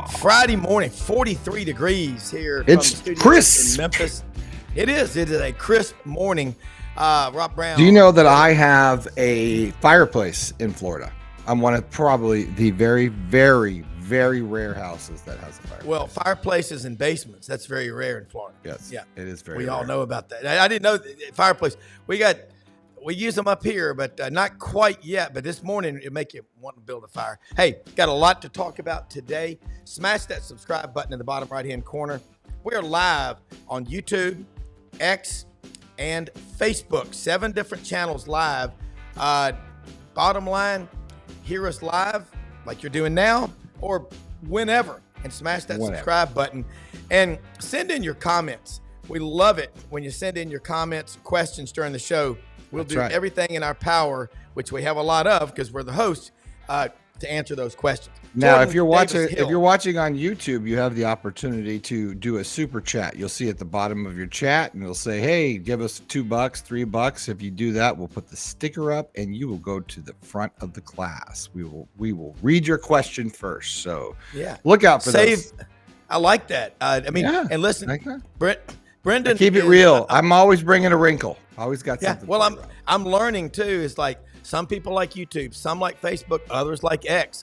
Friday morning, 43 degrees here It's from the studio crisp. in Memphis. It is a crisp morning. Rob Browne. Do you know that I have a fireplace in Florida? I'm one of probably the very, very, very rare houses that has a fireplace. Well, fireplaces and basements, that's very rare in Florida. Yes, yeah, it is very We rare. all know about that. I didn't know fireplace. We use them up here, but not quite yet. But this morning, it make you want to build a fire. Hey, got a lot to talk about today. Smash that subscribe button in the bottom right-hand corner. We are live on YouTube, X, and Facebook. 7 different channels live. Bottom line, hear us live like you're doing now or whenever, and smash that subscribe button and send in your comments. We love it when you send in your comments, questions during the show. We'll do everything in our power, which we have a lot of because we're the hosts, to answer those questions. Now, if you're watching on YouTube, you have the opportunity to do a super chat. You'll see at the bottom of your chat, and it'll say, "Hey, give us $2, $3." If you do that, we'll put the sticker up, and you will go to the front of the class. We will read your question first. So look out for those. I like that. And listen, like Brendan, keep it real. I'm always bringing a wrinkle. Always got something. Well, I'm learning too. It's like some people like YouTube, some like Facebook, others like X.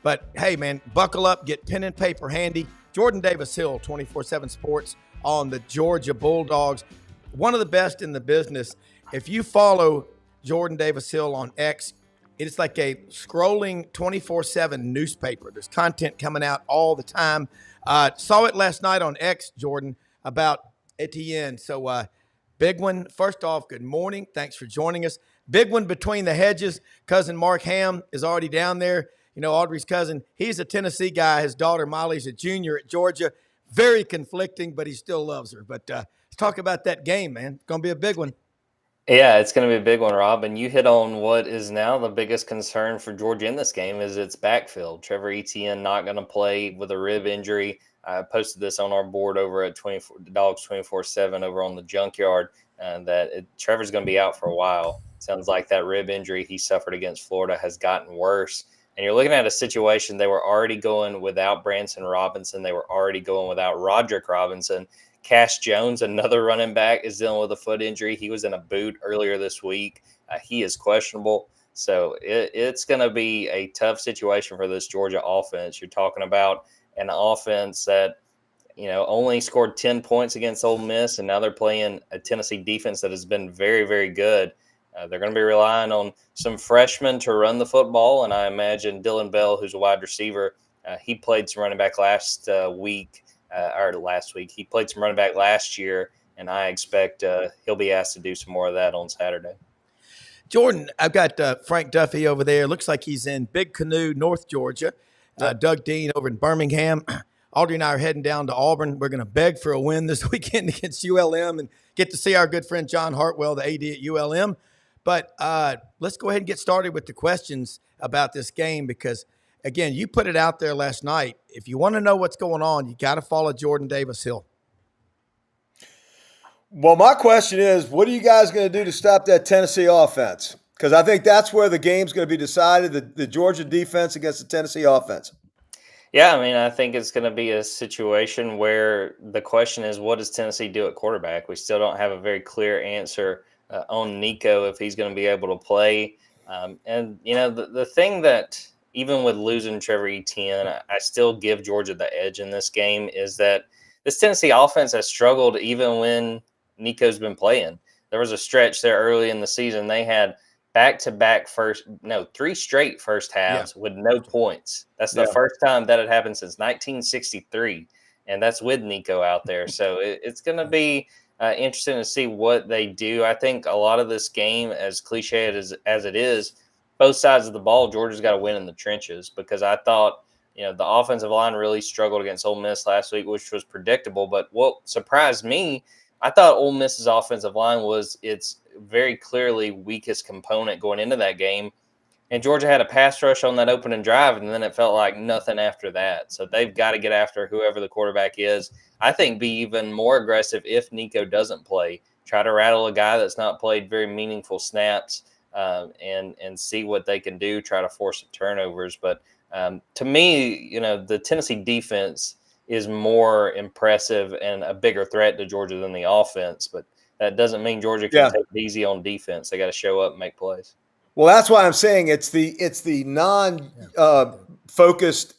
But hey, man, buckle up, get pen and paper handy. Jordan Davis Hill, 24/7 Sports on the Georgia Bulldogs, one of the best in the business. If you follow Jordan Davis Hill on X, it's like a scrolling 24/7 newspaper. There's content coming out all the time. Saw it last night on X, Jordan, about Etienne. So big one. First off, good morning. Thanks for joining us. Big one between the hedges. Cousin Mark Ham is already down there. You know, Audrey's cousin. He's a Tennessee guy. His daughter Molly's a junior at Georgia. Very conflicting, but he still loves her. But let's talk about that game, man. It's going to be a big one. Yeah, it's going to be a big one, Rob. And you hit on what is now the biggest concern for Georgia in this game is its backfield. Trevor Etienne not going to play with a rib injury. I posted this on our board over at Dogs 24/7 over on the Junkyard, Trevor's going to be out for a while. Sounds like that rib injury he suffered against Florida has gotten worse. And you're looking at a situation they were already going without Branson Robinson. They were already going without Roderick Robinson. Cash Jones, another running back, is dealing with a foot injury. He was in a boot earlier this week. He is questionable. So it's going to be a tough situation for this Georgia offense. You're talking about an offense that, only scored 10 points against Ole Miss, and now they're playing a Tennessee defense that has been very, very good. They're going to be relying on some freshmen to run the football, and I imagine Dylan Bell, who's a wide receiver, he played some running back last week. He played some running back last year, and I expect he'll be asked to do some more of that on Saturday. Jordan, I've got Frank Duffy over there. Looks like he's in Big Canoe, North Georgia. Doug Dean over in Birmingham. Audrey and I are heading down to Auburn. We're going to beg for a win this weekend against ULM and get to see our good friend John Hartwell, the AD at ULM. But let's go ahead and get started with the questions about this game because, again, you put it out there last night. If you want to know what's going on, you got to follow Jordan Davis Hill. Well, my question is, what are you guys going to do to stop that Tennessee offense? Because I think that's where the game's going to be decided, the Georgia defense against the Tennessee offense. Yeah, I think it's going to be a situation where the question is, what does Tennessee do at quarterback? We still don't have a very clear answer on Nico if he's going to be able to play. The thing that, even with losing Trevor Etienne, I still give Georgia the edge in this game is that this Tennessee offense has struggled even when Nico's been playing. There was a stretch there early in the season. They had back-to-back 3 straight first halves with no points. That's the first time that had happened since 1963, and that's with Nico out there. So it's going to be interesting to see what they do. I think a lot of this game, as cliche as it is, both sides of the ball, Georgia's got to win in the trenches because I thought, the offensive line really struggled against Ole Miss last week, which was predictable. But what surprised me, I thought Ole Miss's offensive line was its very clearly weakest component going into that game. And Georgia had a pass rush on that opening drive, and then it felt like nothing after that. So they've got to get after whoever the quarterback is. I think be even more aggressive if Nico doesn't play. Try to rattle a guy that's not played very meaningful snaps and see what they can do, try to force some turnovers. But To me, the Tennessee defense is more impressive and a bigger threat to Georgia than the offense, but that doesn't mean Georgia can take it easy on defense. They got to show up and make plays. Well, that's why I'm saying it's the non-focused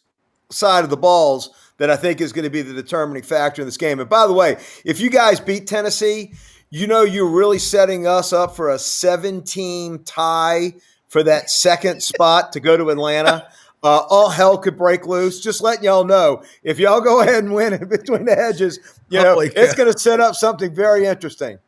side of the balls that I think is going to be the determining factor in this game. And by the way, if you guys beat Tennessee, you're really setting us up for a 7-team tie for that second spot to go to Atlanta. All hell could break loose. Just letting y'all know, if y'all go ahead and win in between the hedges, it's going to set up something very interesting.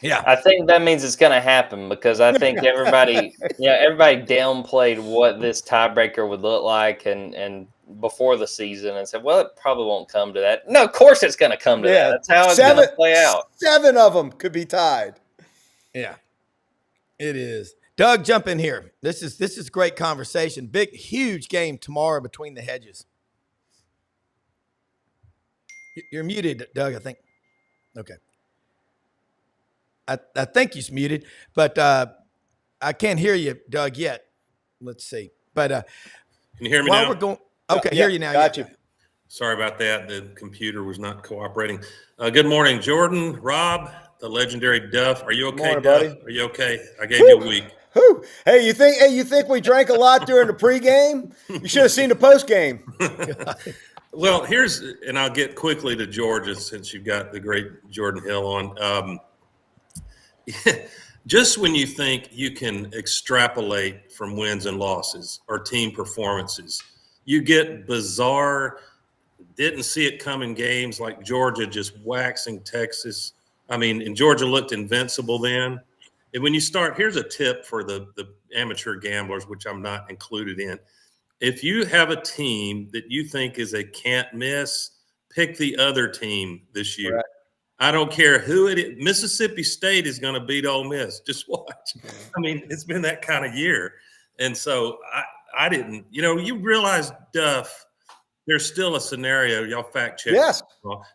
Yeah, I think that means it's going to happen because I think everybody downplayed what this tiebreaker would look like and before the season and said, well, it probably won't come to that. No, of course it's going to come to that. That's how it's going to play out. 7 of them could be tied. Yeah, it is. Doug, jump in here. This is great conversation. Big, huge game tomorrow between the hedges. You're muted, Doug, I think. Okay. I think he's muted, but I can't hear you, Doug, yet. Let's see. But can you hear me now? We're going, okay, hear you now. Got you. Sorry about that. The computer was not cooperating. Good morning, Jordan, Rob, the legendary Duff. Are you okay, morning, Duff? buddy. Are you okay? I gave you a week. Whew. Hey, you think we drank a lot during the pregame? You should have seen the postgame. Well, and I'll get quickly to Georgia since you've got the great Jordan Hill on. Just when you think you can extrapolate from wins and losses or team performances, you get bizarre, didn't see it coming games like Georgia just waxing Texas. I mean, and Georgia looked invincible then. And when you start, here's a tip for the amateur gamblers, which I'm not included in. If you have a team that you think is a can't miss, pick the other team this year. Right. I don't care who it is. Mississippi State is going to beat Ole Miss. Just watch. I mean, it's been that kind of year. And so I didn't, you realize, Duff, there's still a scenario, y'all fact check. Yes.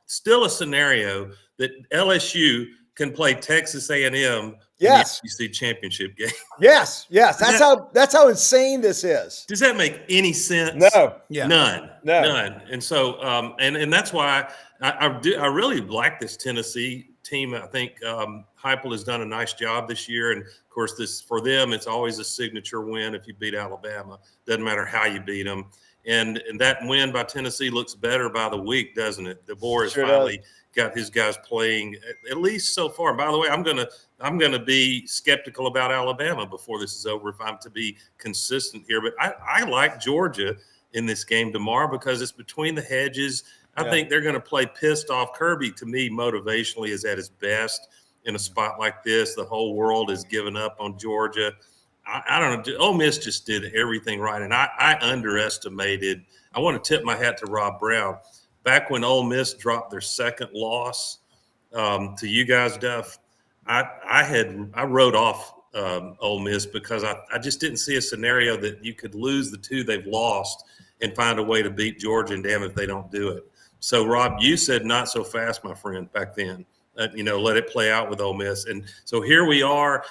Still a scenario that LSU can play Texas A&M yes. in the SEC championship game. Yes. That's how insane this is. Does that make any sense? No. Yeah. None. And so, and that's why I really like this Tennessee team. I think Heupel has done a nice job this year, and of course, for them, it's always a signature win if you beat Alabama. Doesn't matter how you beat them. And that win by Tennessee looks better by the week, doesn't it? DeBoer has finally got his guys playing, at least so far. By the way, I'm gonna be skeptical about Alabama before this is over if I'm to be consistent here. But I like Georgia in this game tomorrow because it's between the hedges. I think they're going to play pissed off. Kirby, to me, motivationally is at his best in a spot like this. The whole world is giving up on Georgia. I don't know. Ole Miss just did everything right, and I underestimated. I want to tip my hat to Rob Browne. Back when Ole Miss dropped their second loss to you guys, Duff, I wrote off Ole Miss because I just didn't see a scenario that you could lose the two they've lost and find a way to beat Georgia, and damn if they don't do it. So, Rob, you said not so fast, my friend, back then. Let it play out with Ole Miss. And so here we are.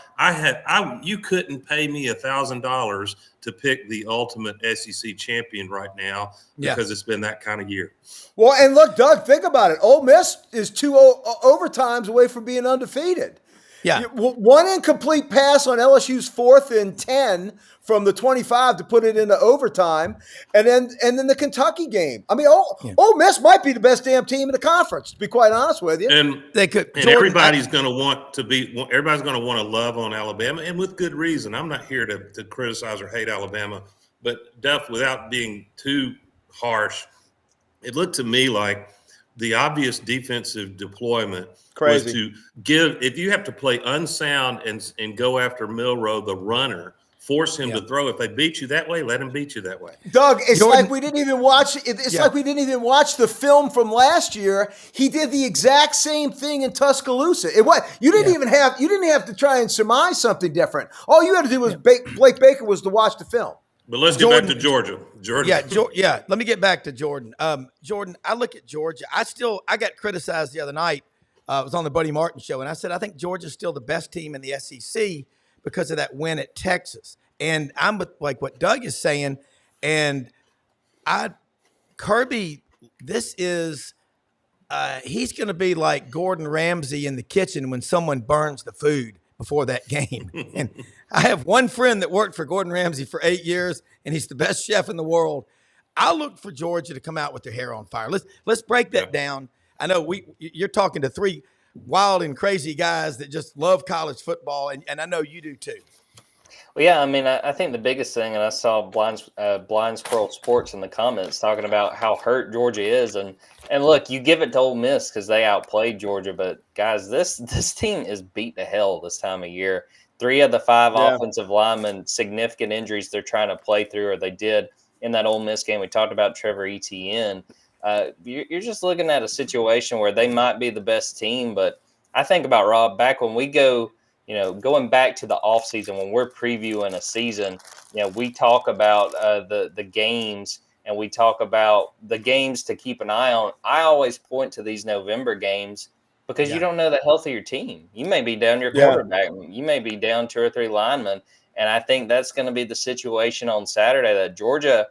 You couldn't pay me $1,000 to pick the ultimate SEC champion right now because it's been that kind of year. Well, and look, Doug, think about it. Ole Miss is 2 overtimes away from being undefeated. Yeah. One incomplete pass on LSU's 4th and 10 from the 25 to put it into overtime, and then the Kentucky game. I mean, Ole Miss might be the best damn team in the conference, to be quite honest with you. And they could. And Jordan, everybody's going to want to be. Everybody's going to want to love on Alabama, and with good reason. I'm not here to criticize or hate Alabama, but Duff, without being too harsh, it looked to me like the obvious defensive deployment was to give. If you have to play unsound and go after Milroe, the runner. Force him to throw. If they beat you that way, let him beat you that way. Doug, it's like we didn't even watch. It's like we didn't even watch the film from last year. He did the exact same thing in Tuscaloosa. You didn't have to try and surmise something different. All you had to do was Blake Baker was to watch the film. But let's get back to Georgia. Let me get back to Jordan. Jordan, I look at Georgia. I got criticized the other night. I was on the Buddy Martin show, and I said I think Georgia's still the best team in the SEC. Because of that win at Texas. And I'm like what Doug is saying, and Kirby, this is he's going to be like Gordon Ramsay in the kitchen when someone burns the food before that game. And I have one friend that worked for Gordon Ramsay for 8 years, and he's the best chef in the world. I look for Georgia to come out with their hair on fire. Let's break that down. I know you're talking to three wild and crazy guys that just love college football, and I know you do too. Well, yeah, I mean, I think the biggest thing, and I saw Blind Squirrel Sports in the comments talking about how hurt Georgia is, and look, you give it to Ole Miss because they outplayed Georgia, but guys, this team is beat to hell this time of year. 3 of the 5 offensive linemen, significant injuries they're trying to play through, or they did in that Ole Miss game. We talked about Trevor Etienne. You're just looking at a situation where they might be the best team, but I think about, Rob, back when we go, going back to the offseason, when we're previewing a season, we talk about the games, and we talk about the games to keep an eye on. I always point to these November games because you don't know the health of your team. You may be down your quarterback. You may be down 2 or 3 linemen. And I think that's going to be the situation on Saturday that Georgia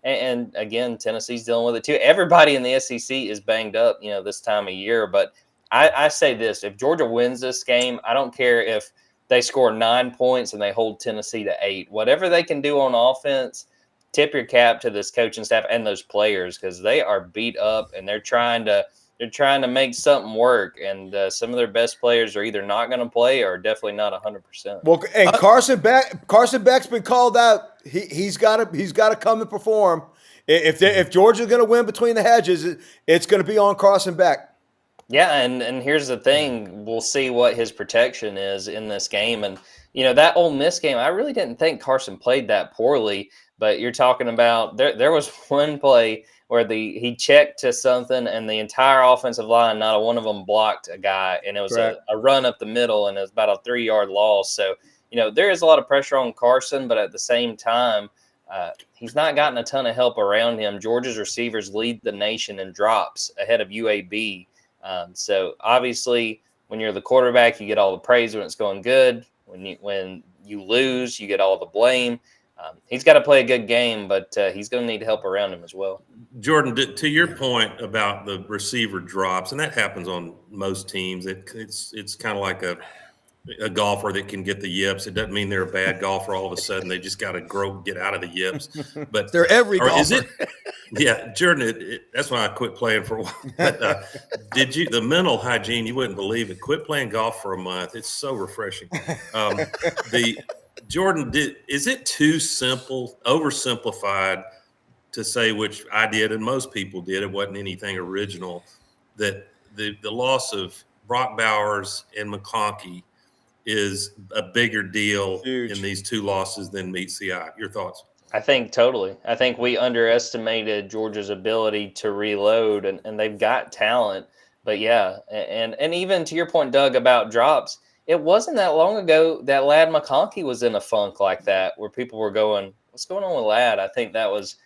and again, Tennessee's dealing with it too. Everybody in the SEC is banged up, this time of year. But I say this, if Georgia wins this game, I don't care if they score 9 points and they hold Tennessee to 8. Whatever they can do on offense, tip your cap to this coaching staff and those players because they are beat up and they're trying to make something work. And some of their best players are either not going to play or definitely not 100%. Well, and Carson Beck's been called out. He's got to come and perform. If Georgia's going to win between the hedges, it's going to be on Carson Beck. Yeah, and here's the thing. We'll see what his protection is in this game. And, that Ole Miss game, I really didn't think Carson played that poorly. But you're talking about there was one play where he checked to something and the entire offensive line, not one of them blocked a guy. And it was a run up the middle, and it was about a 3-yard loss. So, there is a lot of pressure on Carson, but at the same time, he's not gotten a ton of help around him. Georgia's receivers lead the nation in drops ahead of UAB. So obviously, when you're the quarterback, you get all the praise when it's going good. When you lose, you get all the blame. He's got to play a good game, but he's going to need help around him as well. Jordan, to your point about the receiver drops, and that happens on most teams. It's kind of like a golfer that can get the yips. It doesn't mean they're a bad golfer all of a sudden. They just got to get out of the yips. But they're every golfer. Yeah, Jordan, that's why I quit playing for a while. But, the mental hygiene, you wouldn't believe it. Quit playing golf for a month. It's so refreshing. Jordan, is it too simple, oversimplified to say, which I did and most people did, it wasn't anything original, that the loss of Brock Bowers and McConkey is a bigger deal in these 2 losses than meets the eye? Your thoughts? I think totally. I think we underestimated Georgia's ability to reload, and they've got talent. But yeah, and even to your point, Doug, about drops, it wasn't that long ago that Ladd McConkey was in a funk like that, where people were going, "What's going on with Ladd?" I think that was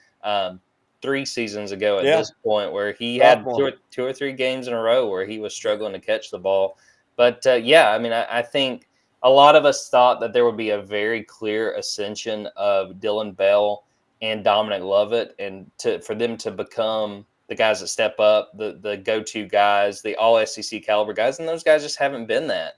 3 seasons ago at this point, where he had 2 or 3 games in a row where he was struggling to catch the ball. But yeah, I mean, I think a lot of us thought that there would be a very clear ascension of Dylan Bell and Dominic Lovett, and for them to become the guys that step up, the go-to guys, the all-SEC caliber guys, and those guys just haven't been that.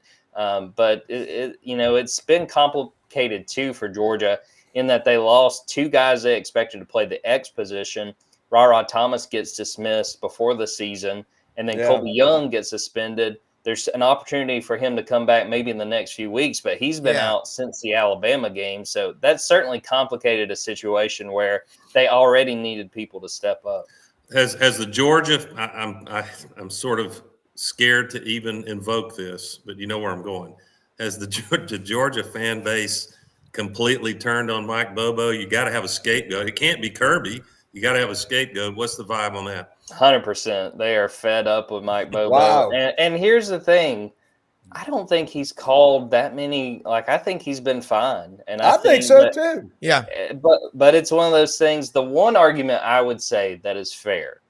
But it's been complicated too for Georgia in that they lost 2 guys they expected to play the X position. Ra Thomas gets dismissed before the season, and then Colby Young gets suspended. There's an opportunity for him to come back maybe in the next few weeks, but he's been out since the Alabama game. So that's certainly complicated a situation where they already needed people to step up. Has the Georgia, I'm sort of scared to even invoke this, but you know where I'm going. Has the Georgia fan base completely turned on Mike Bobo? You got to have a scapegoat. It can't be Kirby. You got to have a scapegoat. What's the vibe on that? 100%. They are fed up with Mike Bobo. Wow. And here's the thing. I don't think he's called that many. I think he's been fine. And I think so too. Yeah. But it's one of those things. The one argument I would say that is fair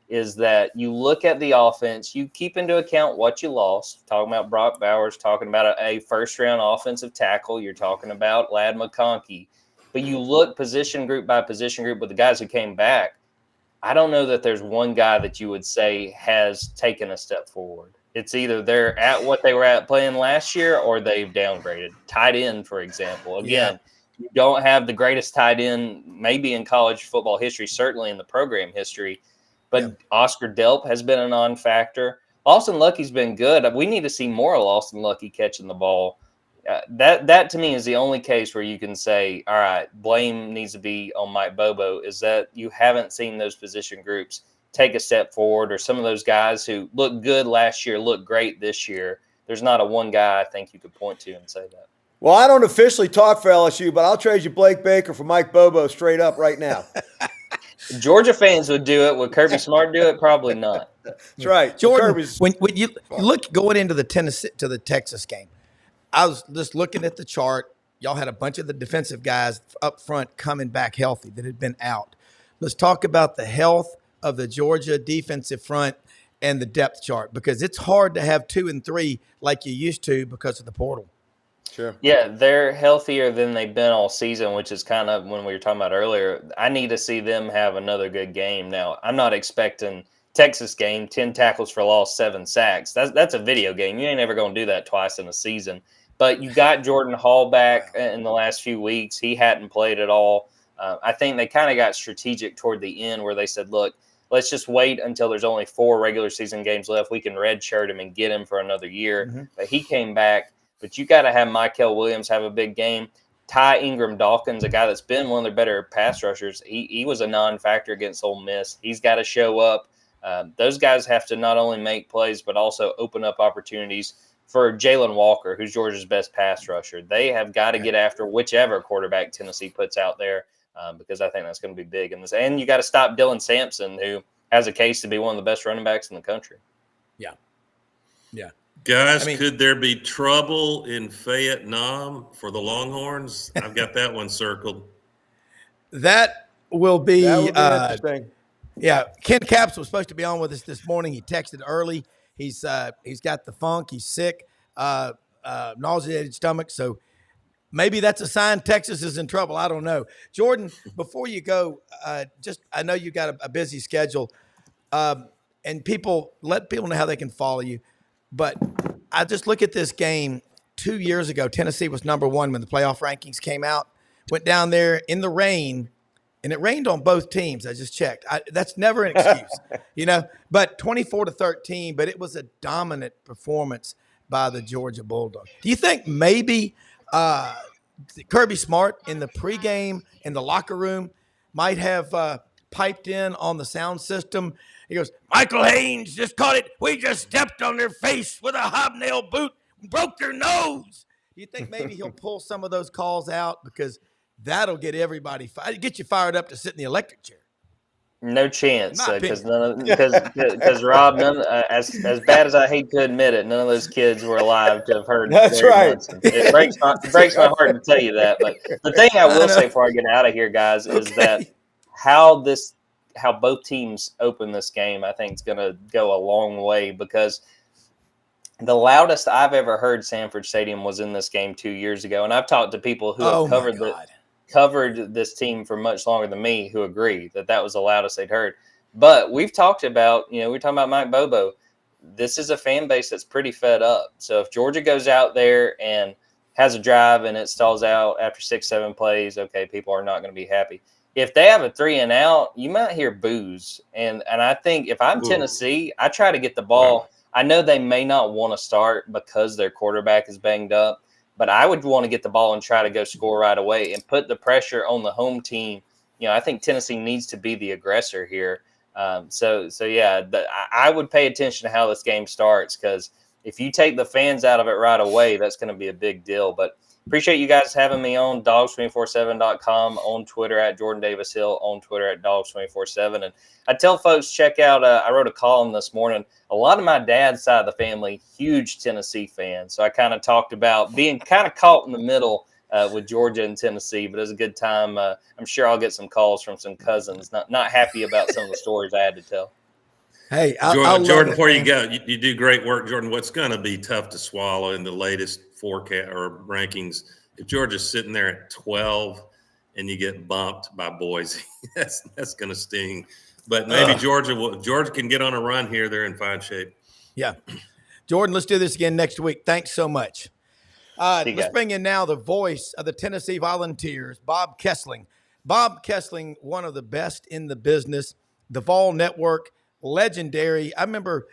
is that you look at the offense, you keep into account what you lost. Talking about Brock Bowers, talking about a first-round offensive tackle. You're talking about Ladd McConkey. But you look position group by position group with the guys who came back. I don't know that there's one guy that you would say has taken a step forward. It's either they're at what they were at playing last year or they've downgraded. Tight end, for example. Again, you don't have the greatest tight end maybe in college football history, certainly in the program history. But Oscar Delp has been a non-factor. Austin Lucky's been good. We need to see more of Austin Lucky catching the ball. That to me is the only case where you can say, all right, blame needs to be on Mike Bobo, is that you haven't seen those position groups take a step forward, or some of those guys who looked good last year look great this year. There's not a one guy I think you could point to and say that. Well, I don't officially talk for LSU, but I'll trade you Blake Baker for Mike Bobo straight up right now. Georgia fans would do it. Would Kirby Smart do it? Probably not. That's right. Jordan, when you look going into the Texas game, I was just looking at the chart. Y'all had a bunch of the defensive guys up front coming back healthy that had been out. Let's talk about the health of the Georgia defensive front and the depth chart, because it's hard to have 2 and 3 like you used to because of the portal. Sure. Yeah, they're healthier than they've been all season, which is kind of when we were talking about earlier. I need to see them have another good game. Now, I'm not expecting Texas game, 10 tackles for loss, 7 sacks. That's a video game. You ain't ever going to do that twice in a season. But you got Jordan Hall back in the last few weeks. He hadn't played at all. I think they kind of got strategic toward the end where they said, look, let's just wait until there's only 4 regular season games left. We can redshirt him and get him for another year. Mm-hmm. But he came back. But you got to have Michael Williams have a big game. Ty Ingram-Dawkins, a guy that's been one of their better pass rushers, he was a non-factor against Ole Miss. He's got to show up. Those guys have to not only make plays but also open up opportunities for Jalen Walker, who's Georgia's best pass rusher. They have got to get after whichever quarterback Tennessee puts out there because I think that's going to be big in this. And you got to stop Dylan Sampson, who has a case to be one of the best running backs in the country. Yeah. Yeah. Guys, could there be trouble in Vietnam for the Longhorns? I've got that one circled. That will be interesting. Yeah, Ken Capps was supposed to be on with us this morning. He texted early. He's got the funk. He's sick, nauseated stomach. So maybe that's a sign Texas is in trouble. I don't know. Jordan, before you go, I know you got a busy schedule, and let people know how they can follow you. But I just look at this game 2 years ago. Tennessee was number 1 when the playoff rankings came out. Went down there in the rain, and it rained on both teams. I just checked. That's never an excuse, But 24-13, but it was a dominant performance by the Georgia Bulldogs. Do you think maybe Kirby Smart in the pregame in the locker room might have piped in on the sound system? He goes, Michael Haynes just caught it. We just stepped on their face with a hobnail boot and broke their nose. Do you think maybe he'll pull some of those calls out? Because that'll get everybody get you fired up to sit in the electric chair. No chance, because Rob, as bad as I hate to admit it, none of those kids were alive to have heard. That's right. It breaks my heart to tell you that. But the thing I will say before I get out of here, guys, is that how both teams open this game, I think, is going to go a long way, because the loudest I've ever heard Sanford Stadium was in this game 2 years ago, and I've talked to people who have covered this team for much longer than me who agree that was the loudest they'd heard. But we've talked about, we're talking about Mike Bobo. This is a fan base that's pretty fed up. So if Georgia goes out there and has a drive and it stalls out after 6-7 plays, okay, people are not going to be happy. If they have a 3 and out, you might hear boos. And I think if I'm Tennessee, I try to get the ball. Wow. I know they may not want to start because their quarterback is banged up, but I would want to get the ball and try to go score right away and put the pressure on the home team. I think Tennessee needs to be the aggressor here. So I would pay attention to how this game starts, because if you take the fans out of it right away, that's going to be a big deal. But appreciate you guys having me on dogs247.com, on Twitter at Jordan Davis Hill, on Twitter at dogs247. And I tell folks, check out, I wrote a column this morning. A lot of my dad's side of the family, huge Tennessee fans. So I kind of talked about being kind of caught in the middle with Georgia and Tennessee, but it was a good time. I'm sure I'll get some calls from some cousins, not happy about some of the stories I had to tell. Hey, Jordan, before you go, you do great work, Jordan. What's going to be tough to swallow in the latest forecast or rankings, if Georgia's sitting there at 12 and you get bumped by Boise, that's going to sting. But maybe Georgia can get on a run here. They're in fine shape. Yeah. Jordan, let's do this again next week. Thanks so much. Let's bring in now the voice of the Tennessee Volunteers, Bob Kesling. Bob Kesling, one of the best in the business, the Vol Network, legendary. I remember,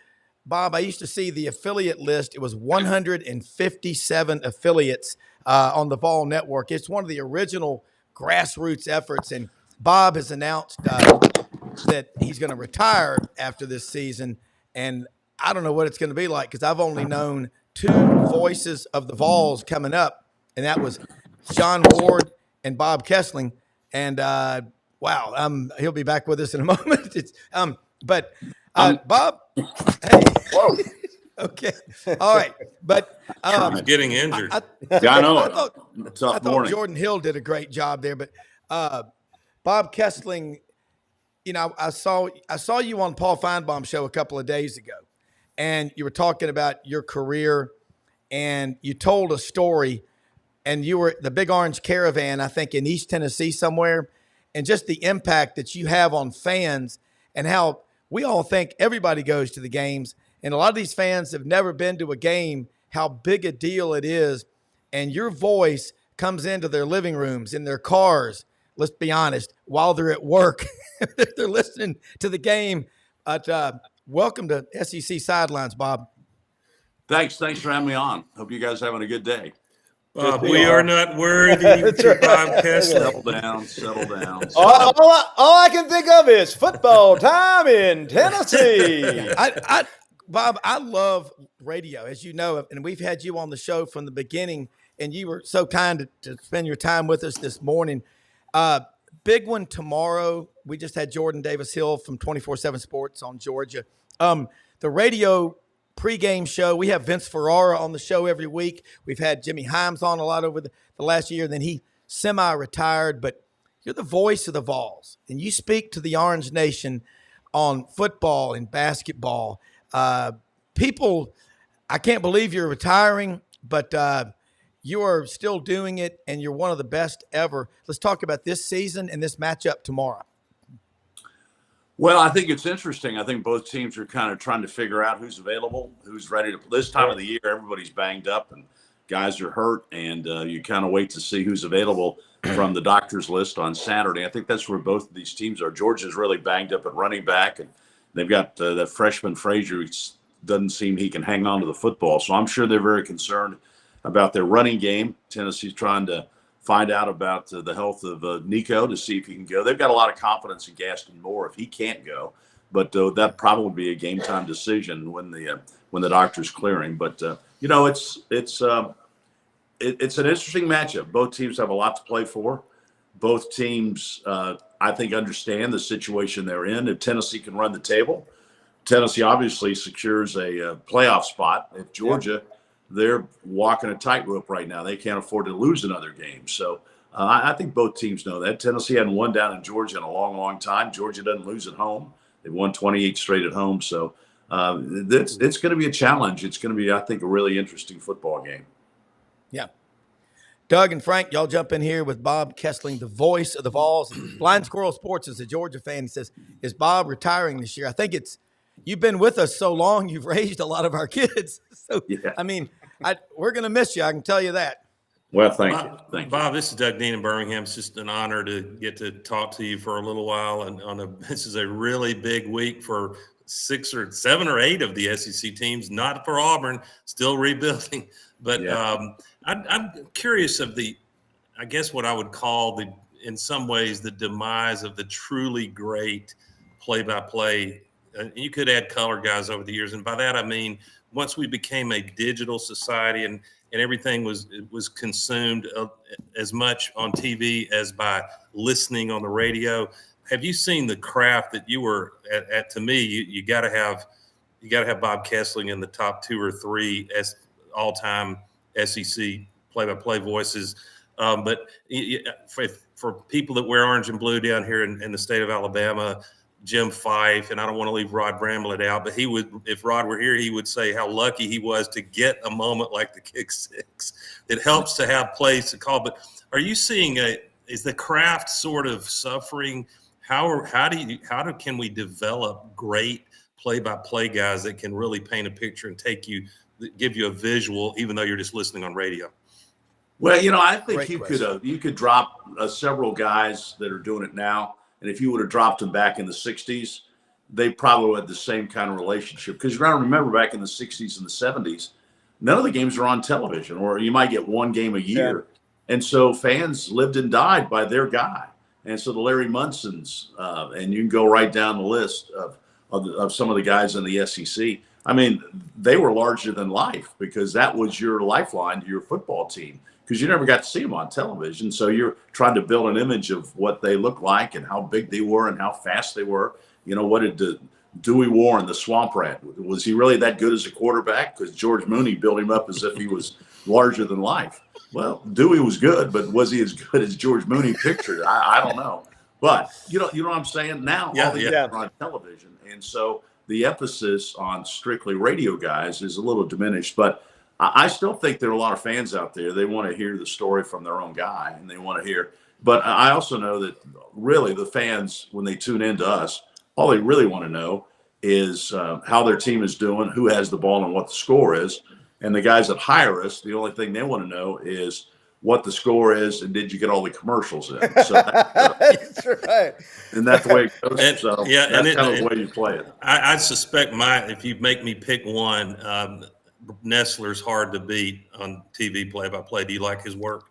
Bob, I used to see the affiliate list. It was 157 affiliates on the Vol Network. It's one of the original grassroots efforts, and Bob has announced that he's going to retire after this season, and I don't know what it's going to be like because I've only known two voices of the Vols coming up, and that was Sean Ward and Bob Kesling. And wow, he'll be back with us in a moment. Bob, hey, whoa, okay, all right, but He's getting injured. I know. I thought Jordan Hill did a great job there, but Bob Kesling, you know, I saw you on Paul Feinbaum's show a couple of days ago, and you were talking about your career, and you told a story, and you were at the Big Orange Caravan, I think, in East Tennessee somewhere, and just the impact that you have on fans and how we all think everybody goes to the games, and a lot of these fans have never been to a game, how big a deal it is, and your voice comes into their living rooms, in their cars, let's be honest, while they're at work. They're listening to the game. Welcome to SEC Sidelines, Bob. Thanks for having me on. Hope you guys are having a good day. We are not worthy to Bob Kesling. Settle down. All I can think of is football time in Tennessee. Bob, I love radio, as you know, and we've had you on the show from the beginning, and you were so kind to spend your time with us this morning. Big one tomorrow. We just had Jordan Davis Hill from 24/7 Sports on Georgia. The radio pregame show, we have Vince Ferrara on the show every week. We've had Jimmy Himes on a lot over the last year. Then he semi-retired, but you're the voice of the Vols, and you speak to the Orange Nation on football and basketball. People, I can't believe you're retiring, but you are still doing it, and you're one of the best ever. Let's talk about this season and this matchup tomorrow. Well, I think it's interesting. I think both teams are kind of trying to figure out who's available, who's ready to. This time of the year, everybody's banged up and guys are hurt, and you kind of wait to see who's available from the doctor's list on Saturday. I think that's where both of these teams are. Georgia's really banged up at running back, and they've got that freshman Frazier who doesn't seem he can hang on to the football. So I'm sure they're very concerned about their running game. Tennessee's trying to find out about the health of Nico to see if he can go. They've got a lot of confidence in Gaston Moore if he can't go, but that probably be a game time decision when the doctor's clearing. But you know, it's an interesting matchup. Both teams have a lot to play for. Both teams, I think, understand the situation they're in. If Tennessee can run the table, Tennessee obviously secures a playoff spot. If Georgia, they're walking a tightrope right now. They can't afford to lose another game. So I think both teams know that. Tennessee hadn't won down in Georgia in a long, long time. Georgia doesn't lose at home. They've won 28 straight at home. So it's going to be a challenge. It's going to be, I think, a really interesting football game. Yeah. Doug and Frank, y'all jump in here with Bob Kesling, the voice of the Vols. Blind Squirrel Sports is a Georgia fan. He says, is Bob retiring this year? I think you've been with us so long, you've raised a lot of our kids. So, yeah. I mean, we're going to miss you. I can tell you that. Well, thank you. Thank you. Bob, this is Doug Dean in Birmingham. It's just an honor to get to talk to you for a little while. And this is a really big week for 6 or 7 or 8 of the SEC teams, not for Auburn, still rebuilding. But yeah. I'm curious of I guess what I would call in some ways, the demise of the truly great play-by-play. You could add color guys over the years. And by that, I mean, once we became a digital society and everything was consumed as much on TV as by listening on the radio. Have you seen the craft that you were at? To me, you got to have Bob Kesling in the top 2 or 3 all-time SEC play-by-play voices. But for people that wear orange and blue down here in the state of Alabama, Jim Fife, and I don't want to leave Rod Bramlett out, but he would, if Rod were here, he would say how lucky he was to get a moment like the kick six. It helps to have plays to call. But are you seeing is the craft sort of suffering? can we develop great play-by-play guys that can really paint a picture and give you a visual, even though you're just listening on radio? Well, I think Great you question. could drop several guys that are doing it now, and if you would have dropped them back in the '60s, they probably had the same kind of relationship. Because you got to remember, back in the '60s and the '70s, none of the games were on television, or you might get one game a year, and so fans lived and died by their guy. And so the Larry Munsons, and you can go right down the list of some of the guys in the SEC. I mean, they were larger than life because that was your lifeline to your football team, because you never got to see them on television. So you're trying to build an image of what they looked like and how big they were and how fast they were. What did Dewey Warren, the Swamp Rat, was he really that good as a quarterback? Because George Mooney built him up as if he was larger than life. Well, Dewey was good, but was he as good as George Mooney pictured? I don't know. But you know what I'm saying? Now all the games are on television. And so the emphasis on strictly radio guys is a little diminished. But I still think there are a lot of fans out there. They want to hear the story from their own guy, and they want to hear. But I also know that really the fans, when they tune into us, all they really want to know is how their team is doing, who has the ball, and what the score is. And the guys that hire us, the only thing they want to know is what the score is and did you get all the commercials in. So that's right. And that's the way it goes. And, so yeah, that's kind of the way you play it. I suspect if you make me pick one, Nestler's hard to beat on TV play-by-play. Do you like his work?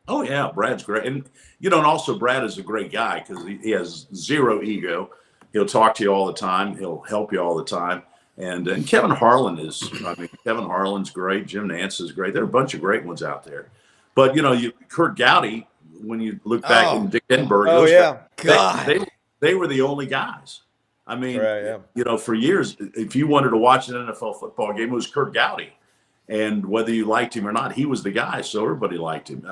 Oh, yeah, Brad's great. And, and also Brad is a great guy because he has zero ego. He'll talk to you all the time. He'll help you all the time. And Kevin Harlan Kevin Harlan's great. Jim Nance is great. There are a bunch of great ones out there. But, Kurt Gowdy, when you look back in Dick Enberg, they were the only guys. I mean, for years, if you wanted to watch an NFL football game, it was Kurt Gowdy. And whether you liked him or not, he was the guy. So everybody liked him.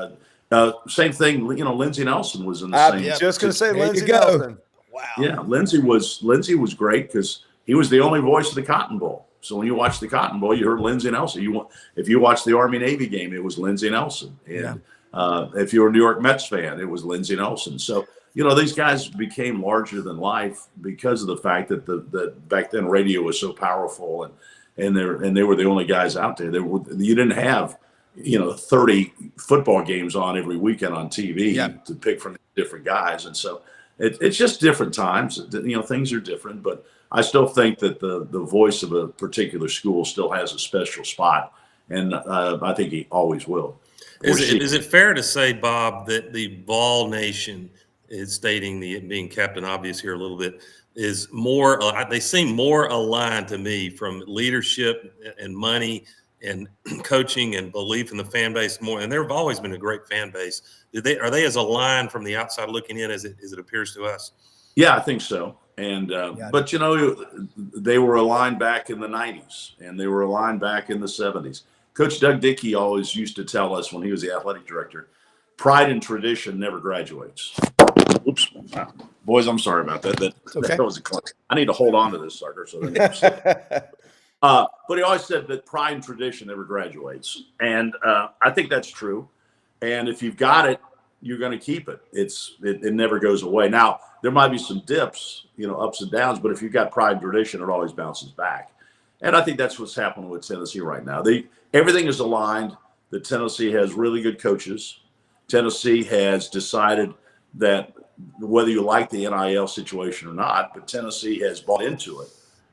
Same thing, Lindsey Nelson was in the same. I'm just going to say Lindsey Nelson. Wow. Yeah, Lindsey was great because he was the only voice of the Cotton Bowl. So when you watched the Cotton Bowl, you heard Lindsey Nelson. If you watched the Army-Navy game, it was Lindsey Nelson. And if you were a New York Mets fan, it was Lindsey Nelson. So, these guys became larger than life because of the fact that back then radio was so powerful and they were the only guys out there. You didn't have, 30 football games on every weekend on TV to pick from different guys. And so it's just different times. Things are different, but I still think that the voice of a particular school still has a special spot, and I think he always will. Is it fair to say, Bob, that the Vol Nation is stating being Captain Obvious here a little bit is more? They seem more aligned to me from leadership and money and coaching and belief in the fan base more. And they've always been a great fan base. Are they as aligned from the outside looking in as it appears to us? Yeah, I think so. And but they were aligned back in the 90s, and they were aligned back in the 70s. Coach Doug Dickey always used to tell us when he was the athletic director, pride and tradition never graduates. Oops, boys, I'm sorry about that. That was a clunky. I need to hold on to this sucker so that. But he always said that pride and tradition never graduates, and I think that's true. And if you've got it, you're going to keep it. It never goes away. Now, there might be some dips, ups and downs, but if you've got pride and tradition, it always bounces back. And I think that's what's happening with Tennessee right now. Everything is aligned. That Tennessee has really good coaches. Tennessee has decided that whether you like the NIL situation or not, but Tennessee has bought into it.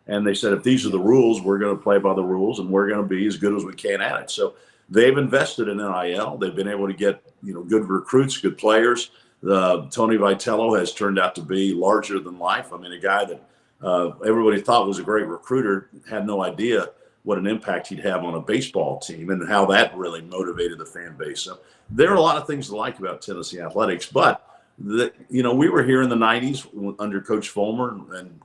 And they said, if these are the rules, we're going to play by the rules, and we're going to be as good as we can at it. So they've invested in NIL. They've been able to get good recruits, good players. Tony Vitello has turned out to be larger than life. I mean, a guy that everybody thought was a great recruiter had no idea what an impact he'd have on a baseball team and how that really motivated the fan base. So there are a lot of things to like about Tennessee athletics, but we were here in the 90s under Coach Fulmer, and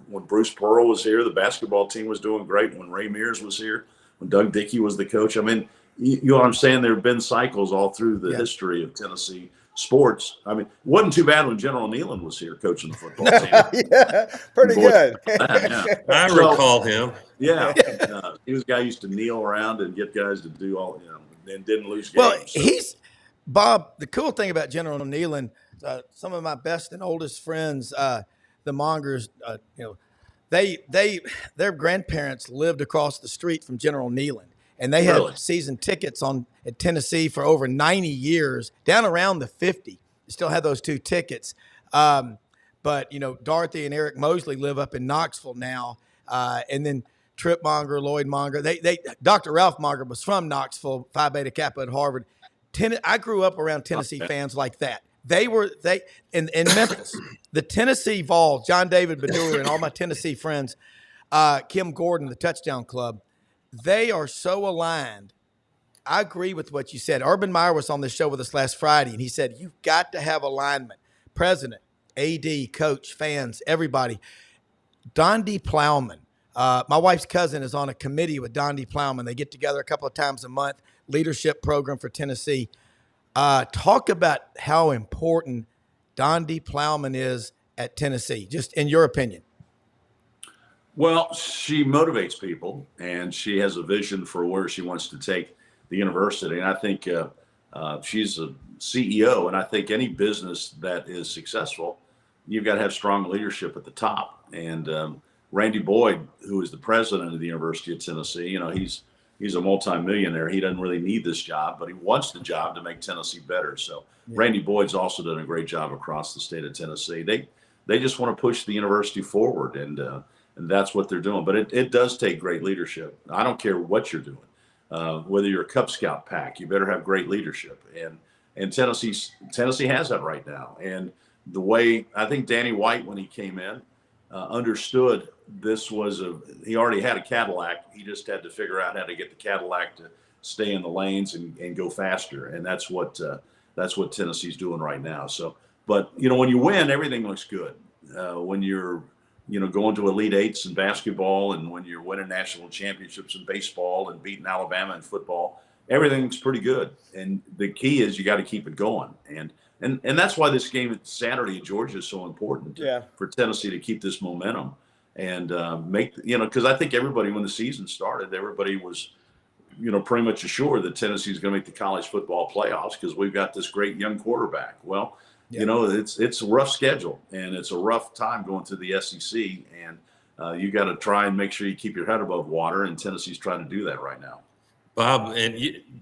when Bruce Pearl was here, the basketball team was doing great. When Ray Mears was here, when Doug Dickey was the coach, I mean, you know what I'm saying? There have been cycles all through the history of Tennessee sports. I mean, it wasn't too bad when General Nealon was here coaching the football team. Pretty good. I recall him. Yeah, he was a guy who used to kneel around and get guys to do all, and didn't lose games. Well, Bob, the cool thing about General Nealon, some of my best and oldest friends, the Mongers, their grandparents lived across the street from General Neyland, and they had season tickets at Tennessee for over 90 years, down around the 50. They still have those 2 tickets. But Dorothy and Eric Mosley live up in Knoxville now, and then Trip Monger, Lloyd Monger. Dr. Ralph Monger was from Knoxville, Phi Beta Kappa at Harvard. I grew up around Tennessee fans like that. They in Memphis, the Tennessee Vols, John David Badura and all my Tennessee friends, Kim Gordon, the Touchdown Club, they are so aligned. I agree with what you said. Urban Meyer was on this show with us last Friday, and he said, you've got to have alignment. President, AD, coach, fans, everybody. Don D. Plowman, my wife's cousin is on a committee with Don D. Plowman. They get together a couple of times a month, leadership program for Tennessee. Talk about how important Don D. Plowman is at Tennessee, just in your opinion. Well, she motivates people, and she has a vision for where she wants to take the university. And I think she's a CEO, and I think any business that is successful, you've got to have strong leadership at the top. And Randy Boyd, who is the president of the University of Tennessee, he's a multimillionaire. He doesn't really need this job, but he wants the job to make Tennessee better. So Randy Boyd's also done a great job across the state of Tennessee. They just want to push the university forward, and that's what they're doing. But it does take great leadership. I don't care what you're doing. Whether you're a Cub Scout pack, you better have great leadership. And Tennessee has that right now. And the way I think Danny White, when he came in, understood this was he already had a Cadillac. He just had to figure out how to get the Cadillac to stay in the lanes and go faster. And that's what Tennessee's doing right now. So, but when you win, everything looks good. When you're going to Elite Eights in basketball, and when you're winning national championships in baseball and beating Alabama in football, everything's pretty good. And the key is you got to keep it going. And that's why this game Saturday in Georgia is so important for Tennessee to keep this momentum and because I think everybody, when the season started, everybody was, pretty much assured that Tennessee is going to make the college football playoffs because we've got this great young quarterback. Well, it's a rough schedule, and it's a rough time going to the SEC, and you got to try and make sure you keep your head above water, and Tennessee's trying to do that right now. Bob,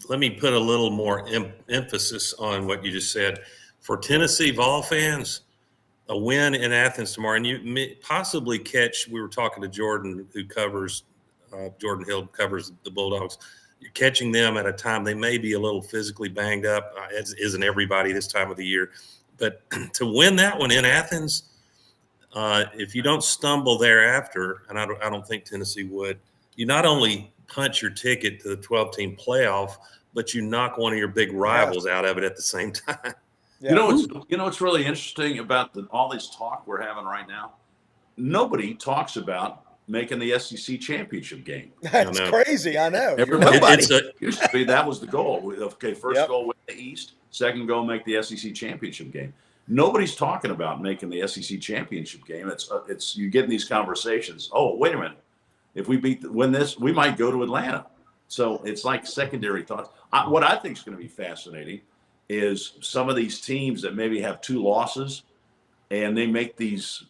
let me put a little more emphasis on what you just said. For Tennessee Vol fans, a win in Athens tomorrow, and you may possibly catch, we were talking to Jordan, who covers, Jordan Hill covers the Bulldogs. You're catching them at a time they may be a little physically banged up, as isn't everybody this time of the year. But to win that one in Athens, if you don't stumble thereafter, and I don't think Tennessee would, you not only punch your ticket to the 12-team playoff, but you knock one of your big rivals out of it at the same time. Yeah. What's really interesting about all this talk we're having right now? Nobody talks about making the SEC championship game. That's crazy. I know. Everybody used to be that was the goal. Okay, first goal win the East, second goal make the SEC championship game. Nobody's talking about making the SEC championship game. It's you get in these conversations. Oh, wait a minute. If we win this, we might go to Atlanta. So it's like secondary thoughts. What I think is going to be fascinating is some of these teams that maybe have 2 losses and they make these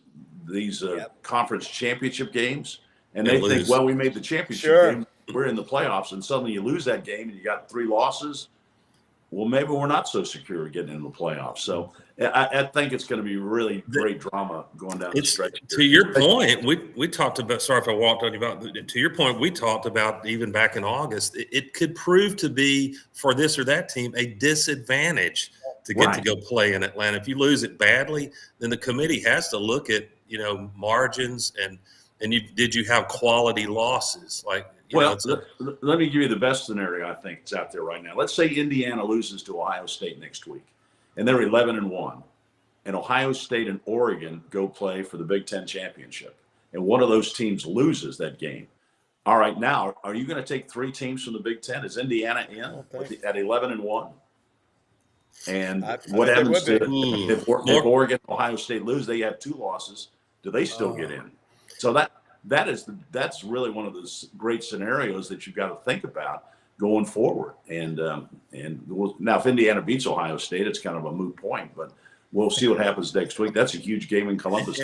conference championship games, and they think, well, we made the championship game, we're in the playoffs, and suddenly you lose that game and you got 3 losses. Well, maybe we're not so secure getting into the playoffs. So I think it's going to be really great drama going down the stretch. To your point, we talked about, sorry if I walked on you about, to your point, we talked about even back in August, it could prove to be for this or that team a disadvantage to get to go play in Atlanta. If you lose it badly, then the committee has to look at, margins and did you have quality losses? Let me give you the best scenario I think is out there right now. Let's say Indiana loses to Ohio State next week, and they're 11-1, and Ohio State and Oregon go play for the Big Ten championship, and one of those teams loses that game. All right, now are you going to take 3 teams from the Big Ten? Is Indiana in at 11-1? And what happens if Oregon, Ohio State lose? They have 2 losses. Do they still get in? So that's really one of those great scenarios that you've got to think about going forward. And now if Indiana beats Ohio State, it's kind of a moot point. But we'll see what happens next week. That's a huge game in Columbus.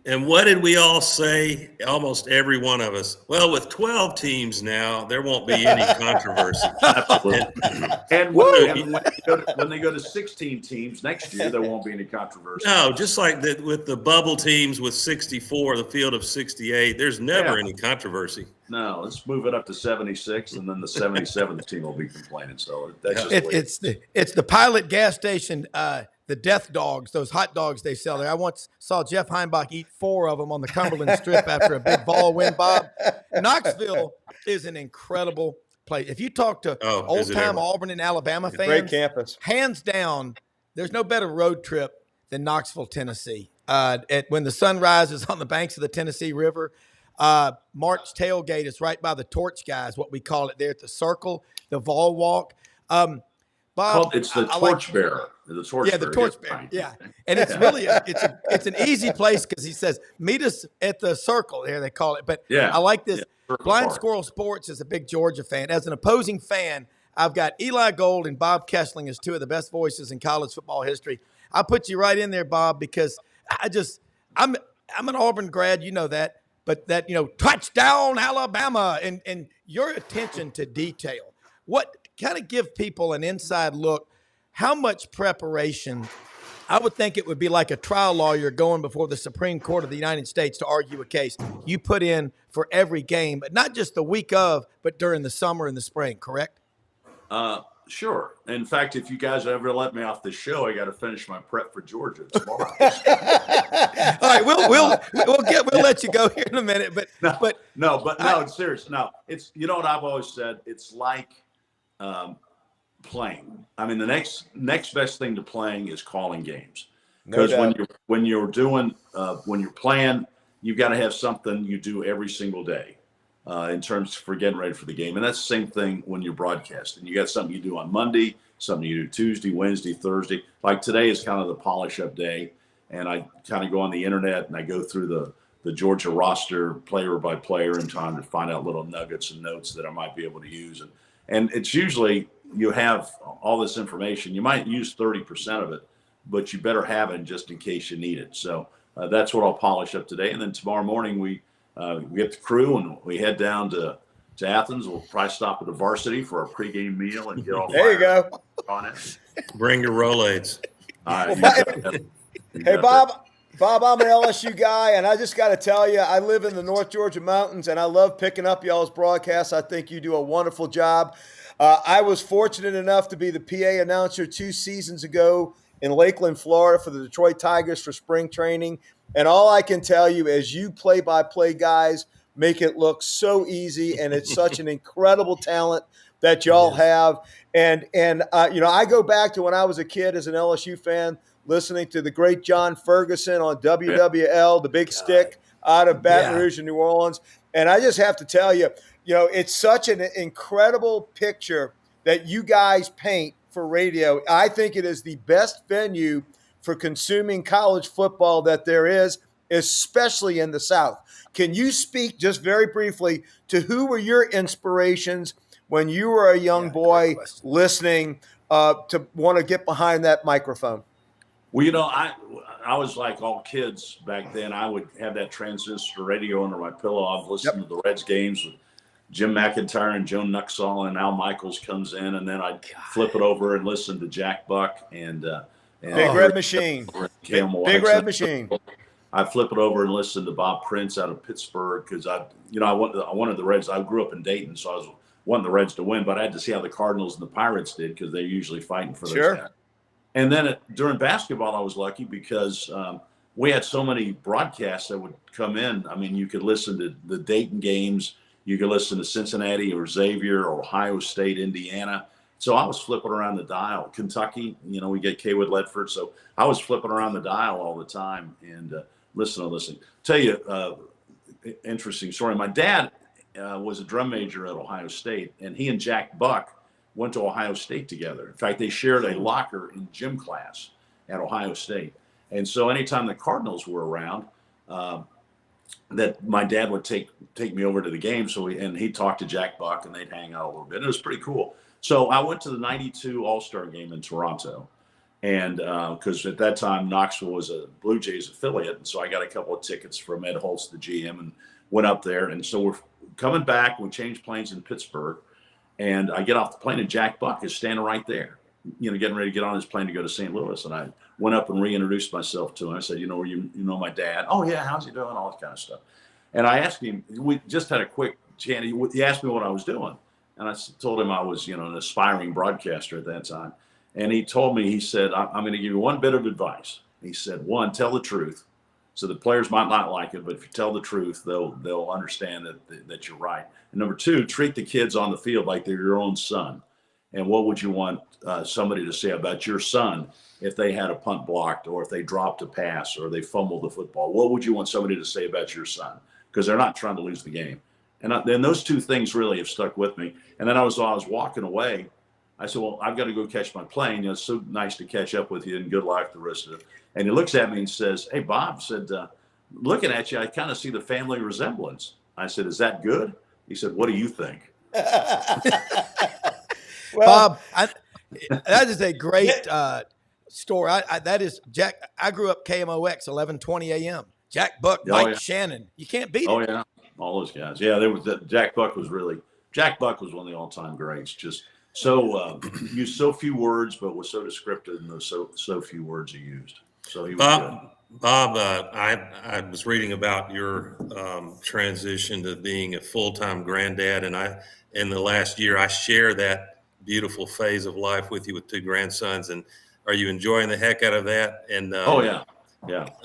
And what did we all say? Almost every one of us. Well, with 12 teams now, there won't be any controversy. And when they go to 16 teams next year, there won't be any controversy. No, just like that with the bubble teams with 64, the field of 68, there's never any controversy. No, let's move it up to 76, and then the 77th team will be complaining. So that's just it's the Pilot gas station. The death dogs, those hot dogs they sell there. I once saw Jeff Heimbach eat 4 of them on the Cumberland Strip after a big Vol win, Bob. Knoxville is an incredible place. If you talk to old-time Auburn and Alabama fans, great campus. Hands down, there's no better road trip than Knoxville, Tennessee. When the sun rises on the banks of the Tennessee River, March tailgate is right by the Torch Guys, what we call it there at the Circle, the Vol Walk. Bob, it's the Torch Bearer. The Torch Bearer. The Torch Bearer. Yeah, and it's really it's an easy place because he says meet us at the Circle. There they call it. But I like this. Blind Squirrel Sports is a big Georgia fan. As an opposing fan, I've got Eli Gold and Bob Kesling as 2 of the best voices in college football history. I put you right in there, Bob, because I'm an Auburn grad. You know that, but that touchdown Alabama and your attention to detail. What kind of give people an inside look? How much preparation? I would think it would be like a trial lawyer going before the Supreme Court of the United States to argue a case. You put in for every game, but not just the week of, but during the summer and the spring, correct? Sure. In fact, if you guys ever let me off the show, I got to finish my prep for Georgia tomorrow. All right, we'll let you go here in a minute, but serious. No, it's what I've always said. It's like playing. I mean, the next best thing to playing is calling games, because when you're playing, you've got to have something you do every single day in terms for getting ready for the game, and that's the same thing when you're broadcasting. You got something you do on Monday, something you do Tuesday, Wednesday, Thursday. Like today is kind of the polish up day, and I kind of go on the internet and I go through the Georgia roster player by player and trying to find out little nuggets and notes that I might be able to use. And it's usually you have all this information. You might use 30% of it, but you better have it just in case you need it. So that's what I'll polish up today. And then tomorrow morning we get the crew and we head down to Athens. We'll probably stop at the Varsity for our pregame meal and get all there you go on it. Bring your Rolaids. All right. Hey, Bob, I'm an LSU guy, and I just got to tell you, I live in the North Georgia mountains, and I love picking up y'all's broadcasts. I think you do a wonderful job. I was fortunate enough to be the PA announcer 2 seasons ago in Lakeland, Florida for the Detroit Tigers for spring training. And all I can tell you is you play-by-play guys make it look so easy, and it's such an incredible talent that y'all have. And I go back to when I was a kid as an LSU fan, listening to the great John Ferguson on WWL, the big stick out of Baton Rouge in New Orleans. And I just have to tell you, it's such an incredible picture that you guys paint for radio. I think it is the best venue for consuming college football that there is, especially in the South. Can you speak just very briefly to who were your inspirations when you were a young boy listening to want to get behind that microphone? Well, I was like all kids back then. I would have that transistor radio under my pillow. I'd listen to the Reds games with Jim McIntyre and Joe Nuxall, and Al Michaels comes in, and then I'd flip it over and listen to Jack Buck and Big Red Machine. Big Red Machine. I'd flip it over and listen to Bob Prince out of Pittsburgh because I wanted the Reds. I grew up in Dayton, so I wanted the Reds to win, but I had to see how the Cardinals and the Pirates did because they're usually fighting for those guys. And then during basketball, I was lucky because we had so many broadcasts that would come in. I mean, you could listen to the Dayton games. You could listen to Cincinnati or Xavier or Ohio State, Indiana. So I was flipping around the dial. Kentucky, we get Kaywood Ledford. So I was flipping around the dial all the time and listening. Tell you, interesting story. My dad was a drum major at Ohio State, and he and Jack Buck went to Ohio State together. In fact, they shared a locker in gym class at Ohio State. And so anytime the Cardinals were around, that my dad would take me over to the game. And he'd talk to Jack Buck and they'd hang out a little bit. It was pretty cool. So I went to the 92 All-Star game in Toronto. And because at that time, Knoxville was a Blue Jays affiliate. And so I got a couple of tickets from Ed Holtz, the GM, and went up there. And so we're coming back. We changed planes in Pittsburgh. And I get off the plane, and Jack Buck is standing right there, getting ready to get on his plane to go to St. Louis. And I went up and reintroduced myself to him. I said, you know my dad? Oh, yeah, how's he doing? All that kind of stuff. And I asked him, we just had a quick chat. He asked me what I was doing. And I told him I was, an aspiring broadcaster at that time. And he told me, he said, I'm going to give you one bit of advice. He said, one, tell the truth. So the players might not like it, but if you tell the truth, they'll understand that you're right. And number two, treat the kids on the field like they're your own son. And what would you want somebody to say about your son if they had a punt blocked, or if they dropped a pass, or they fumbled the football? What would you want somebody to say about your son? Because they're not trying to lose the game. And then those two things really have stuck with me. And then I was walking away. I said, well, I've got to go catch my plane. It's so nice to catch up with you, and good luck the rest of it. And he looks at me and says, hey, Bob, said, looking at you, I kind of see the family resemblance. I said, is that good? He said, what do you think? Bob, that is a great story. That is Jack. I grew up KMOX 11:20 a.m. Jack Buck, Mike Shannon. You can't beat it. Oh, yeah. All those guys. Yeah, Jack Buck was one of the all-time greats. Just so used so few words, but was so descriptive in those so few words he used. So he was good. Bob, I was reading about your transition to being a full-time granddad, and in the last year I share that beautiful phase of life with you with two grandsons. And are you enjoying the heck out of that? And oh yeah.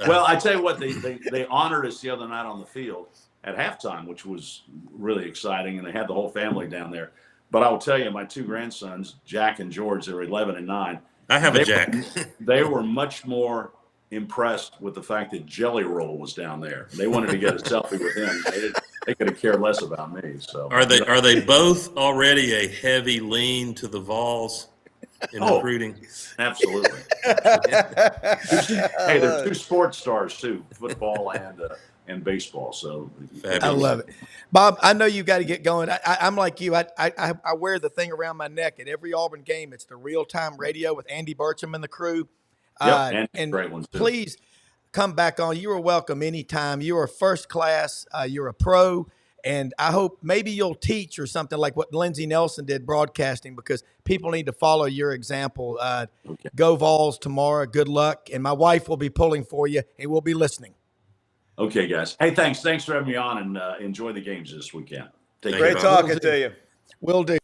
Well, I tell you what, they honored us the other night on the field at halftime, which was really exciting, and they had the whole family down there. But I will tell you, my two grandsons, Jack and George, they were 11 and 9. I have a Jack. They were much more impressed with the fact that Jelly Roll was down there. They wanted to get a selfie with him. They could have cared less about me. So are they both already a heavy lean to the Vols in recruiting? Absolutely. Hey, they're two sports stars too, football and baseball. So fabulous. I love it. Bob, I know you got to get going. I'm like you. I wear the thing around my neck at every Auburn game. It's the real-time radio with Andy Burcham and the crew. And great ones too. Please come back on. You are welcome anytime. You are first class. You're a pro. And I hope maybe you'll teach or something like what Lindsey Nelson did broadcasting, because people need to follow your example. Okay. Go Vols tomorrow. Good luck. And my wife will be pulling for you, and we'll be listening. Okay, guys. Hey, thanks for having me on, and enjoy the games this weekend. Great talking to you. Will do.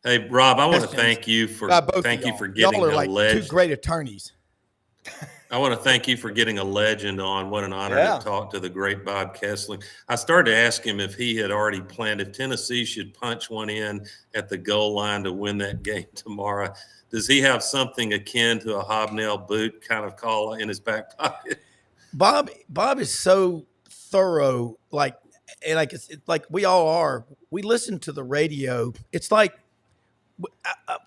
Hey, Rob, I want to thank you for getting y'all are a like legend. Two great attorneys. I want to thank you for getting a legend on. What an honor to talk to the great Bob Kesling. I started to ask him if he had already planned if Tennessee should punch one in at the goal line to win that game tomorrow. Does he have something akin to a hobnail boot kind of call in his back pocket? Bob is so thorough, like it's like we all are. We listen to the radio. It's like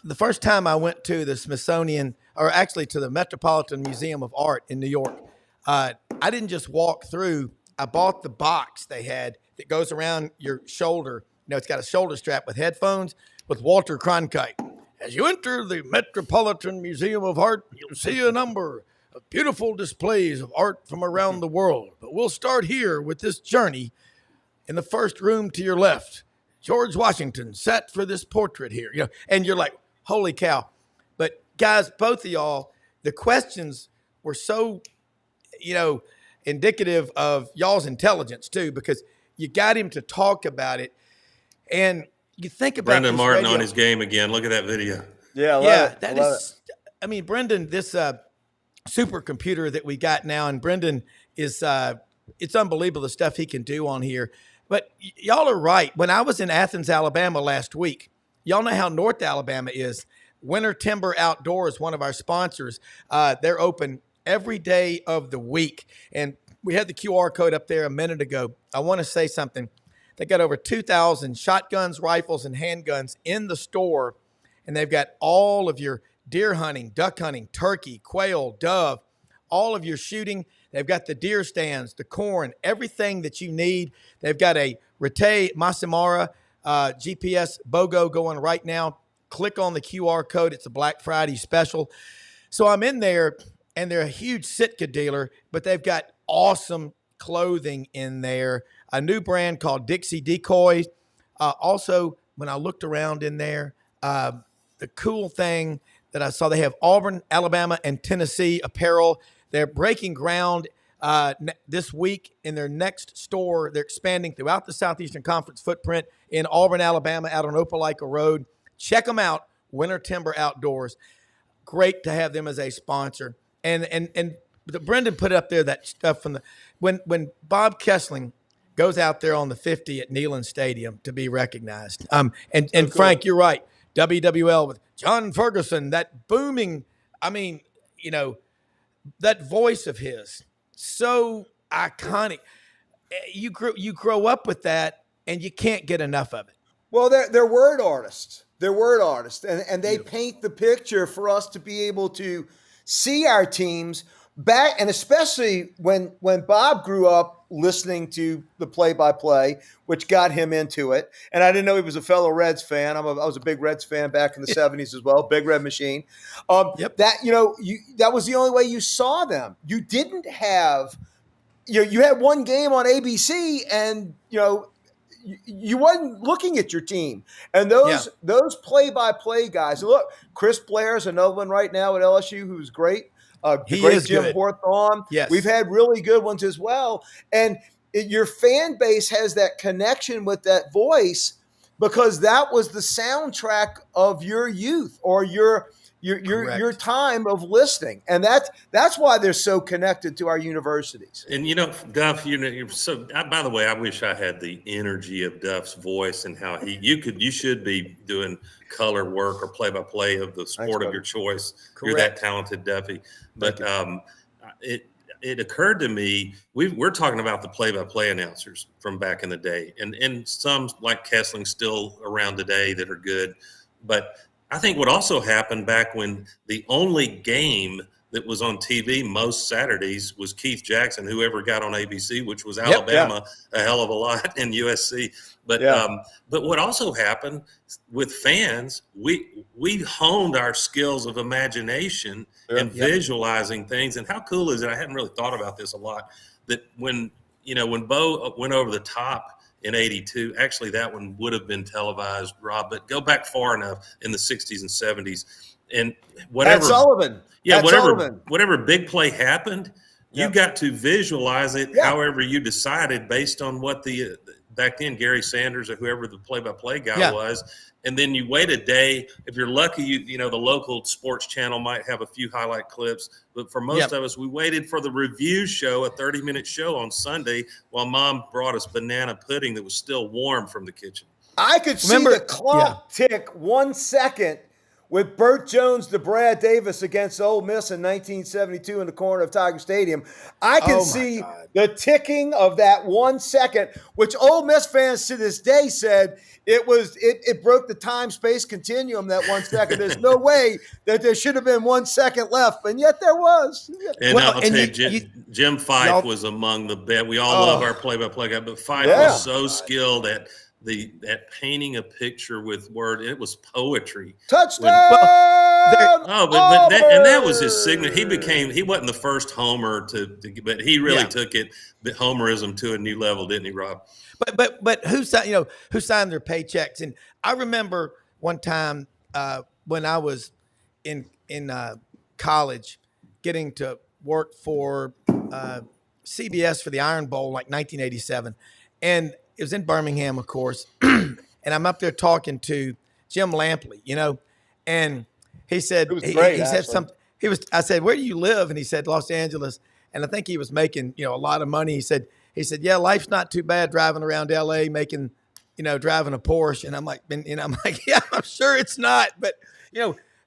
the first time I went to the Smithsonian, or actually to the Metropolitan Museum of Art in New York, I didn't just walk through. I bought the box they had that goes around your shoulder. It's got a shoulder strap with headphones with Walter Cronkite. As you enter the Metropolitan Museum of Art, you'll see a number of beautiful displays of art from around the world. But we'll start here with this journey. In the first room to your left, George Washington sat for this portrait here. And you're like, holy cow. But guys, both of y'all, the questions were so, indicative of y'all's intelligence too, because you got him to talk about it. And you think about Brendan Martin on his game again. Look at that video. Yeah, Brendan, this supercomputer that we got now, and Brendan is it's unbelievable the stuff he can do on here. But y'all are right. When I was in Athens, Alabama last week, y'all know how North Alabama is. Winter Timber Outdoors, one of our sponsors, they're open every day of the week. And we had the QR code up there a minute ago. I want to say something. They got over 2,000 shotguns, rifles, and handguns in the store. And they've got all of your deer hunting, duck hunting, turkey, quail, dove, all of your shooting. They've got the deer stands, the corn, everything that you need. They've got a Rete Masamara GPS BOGO going right now. Click on the QR code. It's a Black Friday special. So I'm in there, and they're a huge Sitka dealer, but they've got awesome clothing in there. A new brand called Dixie Decoys. Also, when I looked around in there, the cool thing that I saw, they have Auburn, Alabama, and Tennessee apparel. They're breaking ground this week in their next store. They're expanding throughout the Southeastern Conference footprint in Auburn, Alabama, out on Opelika Road. Check them out, Winter Timber Outdoors. Great to have them as a sponsor. And Brendan put up there that stuff from when Bob Kesling goes out there on the 50 at Neyland Stadium to be recognized. And cool. Frank, you're right. WWL with John Ferguson, that booming, that voice of his, so iconic. You grow up with that, and you can't get enough of it. Well, they're word artists. They're word artists, and they paint the picture for us to be able to see our teams back, and especially when Bob grew up listening to the play-by-play, which got him into it. And I didn't know he was a fellow Reds fan. I was a big Reds fan back in the 70s as well, Big Red Machine. That that was the only way you saw them. You didn't have, you had one game on ABC, and you wasn't looking at your team. And those play-by-play guys. Look, Chris Blair's another one right now at LSU who's great. He great is Jim good. Hawthorne. Yes. We've had really good ones as well. And your fan base has that connection with that voice because that was the soundtrack of your youth or your time of listening. And that's why they're so connected to our universities. And Duff, you're so, by the way, I wish I had the energy of Duff's voice and how you should be doing color work or play-by-play of the sport of your choice. Correct. You're that talented, Duffy. But it occurred to me, we're talking about the play-by-play announcers from back in the day, and some like Kesling still around today that are good. But I think what also happened back when the only game that was on TV most Saturdays was Keith Jackson, whoever got on ABC, which was Alabama a hell of a lot, and USC. But but what also happened with fans, we honed our skills of imagination and visualizing things. And how cool is it? I hadn't really thought about this a lot. That when Bo went over the top in '82, actually that one would have been televised, Rob. But go back far enough in the '60s and '70s, and whatever. Pat Sullivan. Yeah, Pat Sullivan. whatever big play happened, you got to visualize it however you decided based on what the back then Gary Sanders or whoever the play-by-play guy was. And then you wait a day. If you're lucky, the local sports channel might have a few highlight clips. But for most of us, we waited for the review show, a 30-minute show on Sunday, while Mom brought us banana pudding that was still warm from the kitchen. I could see the clock tick 1 second with Burt Jones to Brad Davis against Ole Miss in 1972 in the corner of Tiger Stadium. I can see the ticking of that 1 second, which Ole Miss fans to this day said it broke the time-space continuum, that 1 second. There's no way that there should have been 1 second left, and yet there was. And I'll tell you, Jim Fife was among the best. We all love our play-by-play guy, but Fife was so skilled at painting a picture with word. It was poetry. Touchdown! That was his signature. He wasn't the first homer but he really took the homerism to a new level, didn't he, Rob? But who signed their paychecks? And I remember one time when I was in college, getting to work for CBS for the Iron Bowl, like 1987, and it was in Birmingham, of course. And I'm up there talking to Jim Lampley, and he said, he said something. I said, where do you live? And he said, Los Angeles. And I think he was making, a lot of money. He said, yeah, life's not too bad driving around LA, making, driving a Porsche. And I'm like, yeah, I'm sure it's not. But,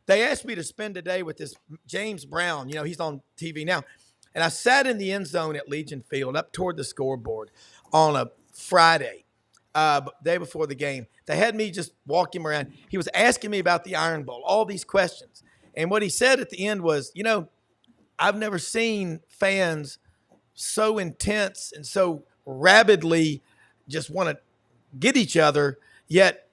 they asked me to spend a day with this James Brown. He's on TV now. And I sat in the end zone at Legion Field up toward the scoreboard on a Friday, day before the game. They had me just walk him around. He was asking me about the Iron Bowl, all these questions. And what he said at the end was, I've never seen fans so intense and so rabidly just want to get each other, yet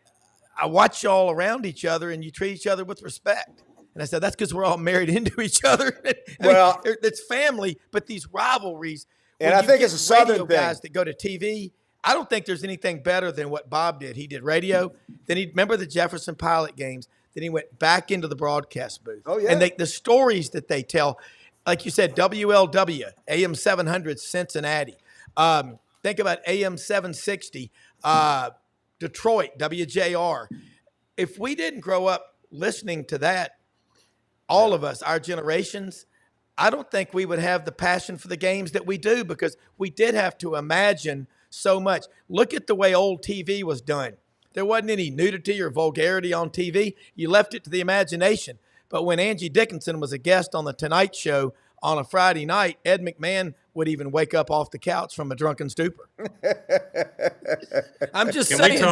I watch y'all around each other and you treat each other with respect. And I said, that's because we're all married into each other. Well, it's family, but these rivalries. And I think it's a Southern thing. Guys that go to TV, I don't think there's anything better than what Bob did. He did radio. Then he remember the Jefferson Pilot games. Then he went back into the broadcast booth. Oh, yeah. And the stories that they tell, like you said, WLW, AM 700 Cincinnati. Think about AM 760, Detroit, WJR. If we didn't grow up listening to that, all of us, our generations, I don't think we would have the passion for the games that we do, because we did have to imagine so much. Look at the way old TV was done. There wasn't any nudity or vulgarity on TV. You left it to the imagination. But when Angie Dickinson was a guest on The Tonight Show on a Friday night, Ed McMahon would even wake up off the couch from a drunken stupor. I'm just saying.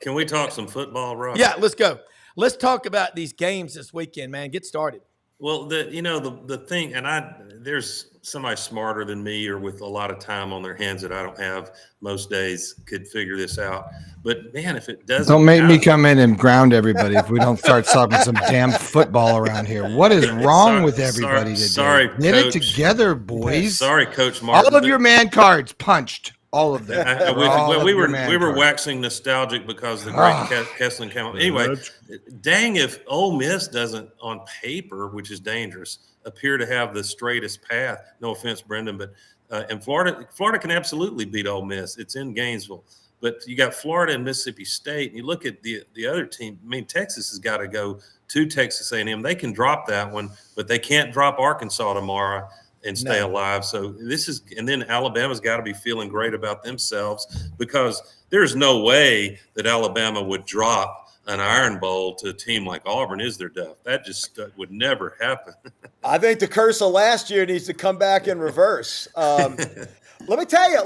Can we talk some football, Rob? Yeah, let's go. Let's talk about these games this weekend, man. Get started. Well, the thing, and there's somebody smarter than me or with a lot of time on their hands that I don't have most days could figure this out. But man, if it doesn't, don't make me come in and ground everybody if we don't start talking some damn football around here. What is wrong with everybody today? Sorry, get Coach. It together, boys. Sorry, Coach Martin. All of your man cards punched. All of them. We were waxing nostalgic because the great Kesling came out. Anyway, dang if Ole Miss doesn't, on paper, which is dangerous, appear to have the straightest path. No offense, Brendan, but and Florida can absolutely beat Ole Miss. It's in Gainesville, but you got Florida and Mississippi State, and you look at the other team. I mean, Texas has got to go to Texas A&M. They can drop that one, but they can't drop Arkansas tomorrow and stay alive. So and then Alabama's got to be feeling great about themselves, because there's no way that Alabama would drop an Iron Bowl to a team like Auburn, is there, Duff? That just would never happen. I think the curse of last year needs to come back in reverse. Let me tell you,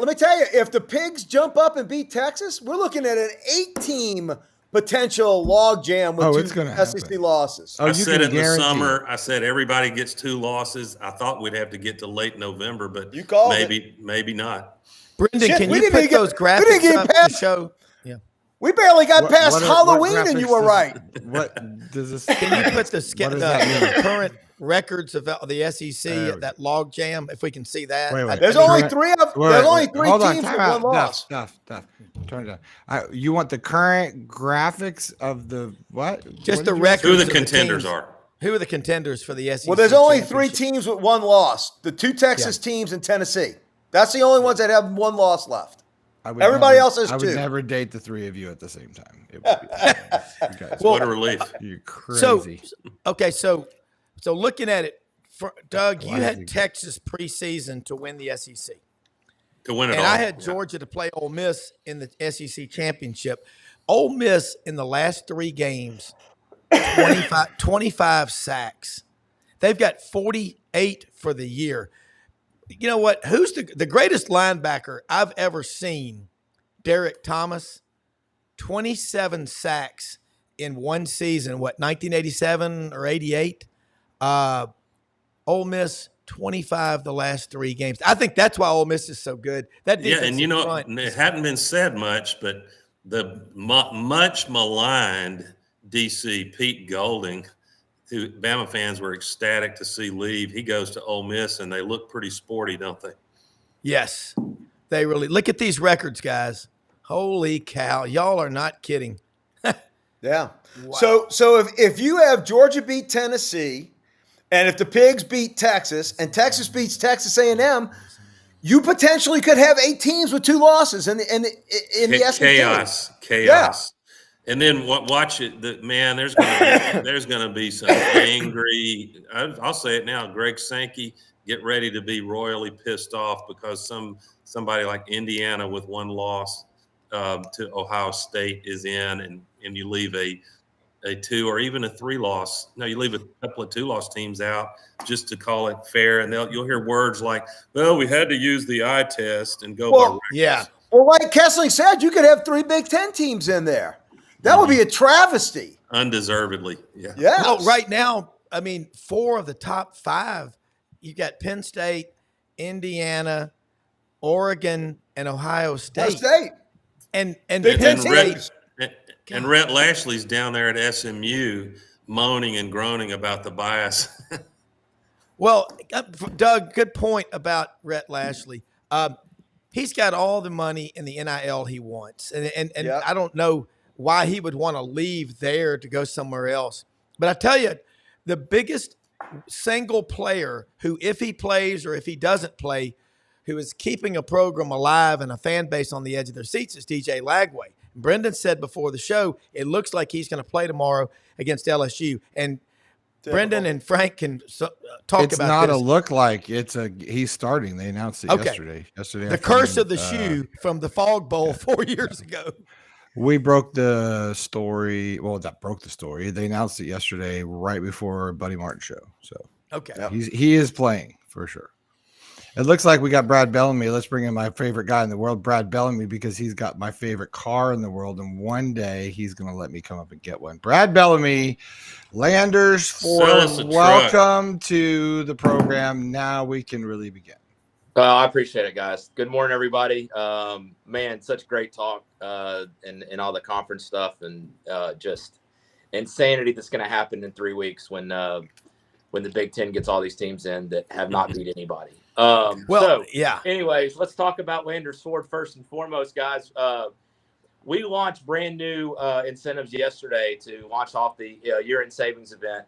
if the Pigs jump up and beat Texas, we're looking at an 8-team potential log jam with two SEC losses. I said it in the summer. I said everybody gets 2 losses. I thought we'd have to get to late November, but maybe not. Brendan, can you put those graphics up to show? Yeah. We barely got past Halloween, and you were right. What does this? Can you put the current records of the SEC at that log jam, if we can see that? Wait. There's only three teams with one loss. Duff. Turn it down. You want the current graphics of the what? Just the records. Who the contenders are. Who are the contenders for the SEC? Well, there's only 3 teams with 1 loss. The 2 Texas teams and Tennessee. That's the only ones that have 1 loss left. Everybody else has 2. I would never date the 3 of you at the same time. It would be, guys, what a relief. You're crazy. So looking at it, Doug, you had Texas preseason to win the SEC. To win it and all. I had Georgia to play Ole Miss in the SEC championship. Ole Miss in the last 3 games, 25 sacks. They've got 48 for the year. You know what? Who's the greatest linebacker I've ever seen? Derek Thomas, 27 sacks in one season. What, 1987 or 88? Ole Miss, 25 the last 3 games. I think that's why Ole Miss is so good. That and it hadn't been said much, but the much maligned DC Pete Golding, who Bama fans were ecstatic to see leave, he goes to Ole Miss, and they look pretty sporty, don't they? Yes, they really. Look at these records, guys. Holy cow, y'all are not kidding. Yeah. Wow. So if you have Georgia beat Tennessee, and if the Pigs beat Texas, and Texas beats Texas A&M, you potentially could have 8 teams with 2 losses in the SEC. Chaos. Yeah. And then watch it. Man, there's going to be some angry. I'll say it now. Greg Sankey, get ready to be royally pissed off because somebody like Indiana with 1 loss to Ohio State is in, and you leave a 2 or even a 3 loss. No, you leave a couple of 2 loss teams out just to call it fair. And you'll hear words like, well, we had to use the eye test and go by records. Yeah. Well, like Kesling said, you could have 3 Big Ten teams in there. That would be a travesty. Undeservedly. Yeah. Yeah. Well, right now, I mean, 4 of the top 5, you got Penn State, Indiana, Oregon, and Ohio State. And Big Penn Ten State. And Rhett Lashley's down there at SMU moaning and groaning about the bias. Well, Doug, good point about Rhett Lashley. He's got all the money in the NIL he wants, and Yep. I don't know why he would want to leave there to go somewhere else. But I tell you, the biggest single player who, if he plays or if he doesn't play, who is keeping a program alive and a fan base on the edge of their seats is DJ Lagway. Brendan said before the show, it looks like he's going to play tomorrow against LSU. And Typical. Brendan and Frank can talk It's about not this. a look like he's starting. They announced it yesterday. The curse of the shoe from the Fog Bowl 4 years ago. We broke the story. Well, that broke the story. They announced it yesterday, right before Buddy Martin show. So he is playing for sure. It looks like we got Brad Bellamy. Let's bring in my favorite guy in the world, Brad Bellamy, because he's got my favorite car in the world. And one day he's going to let me come up and get one. Brad Bellamy, Landers Ford, welcome to the program. Now we can really begin. I appreciate it, guys. Good morning, everybody. Man, such great talk and all the conference stuff and just insanity that's going to happen in 3 weeks when the Big Ten gets all these teams in that have not beat anybody. Anyways, let's talk about Landers Ford first and foremost, guys. We launched brand new incentives yesterday to launch off the year-end savings event.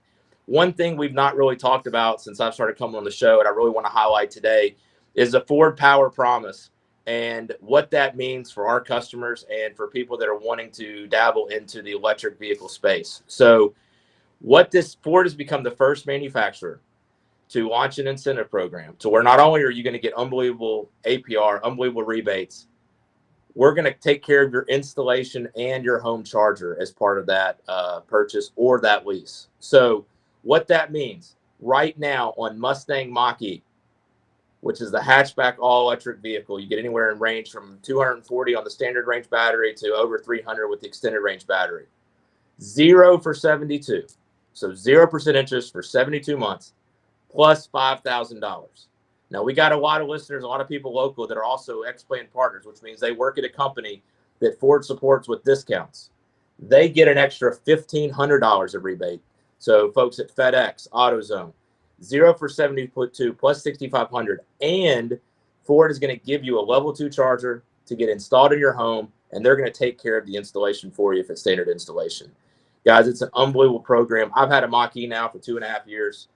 One thing we've not really talked about since I've started coming on the show, and I really want to highlight today, is the Ford Power Promise and what that means for our customers and for people that are wanting to dabble into the electric vehicle space. So Ford has become the first manufacturer to launch an incentive program to where not only are you going to get unbelievable APR, unbelievable rebates, we're going to take care of your installation and your home charger as part of that purchase or that lease. So what that means right now on Mustang Mach-E, which is the hatchback all-electric vehicle, you get anywhere in range from 240 on the standard range battery to over 300 with the extended range battery. 0 for 72. So 0% interest for 72 months. Plus $5,000. Now, we got a lot of listeners, a lot of people local that are also X-Plan partners, which means they work at a company that Ford supports with discounts. They get an extra $1,500 of rebate. So folks at FedEx, AutoZone, 0 for 72 plus $6,500. And Ford is going to give you a level 2 charger to get installed in your home, and they're going to take care of the installation for you if it's standard installation. Guys, it's an unbelievable program. I've had a Mach-E now for 2.5 years.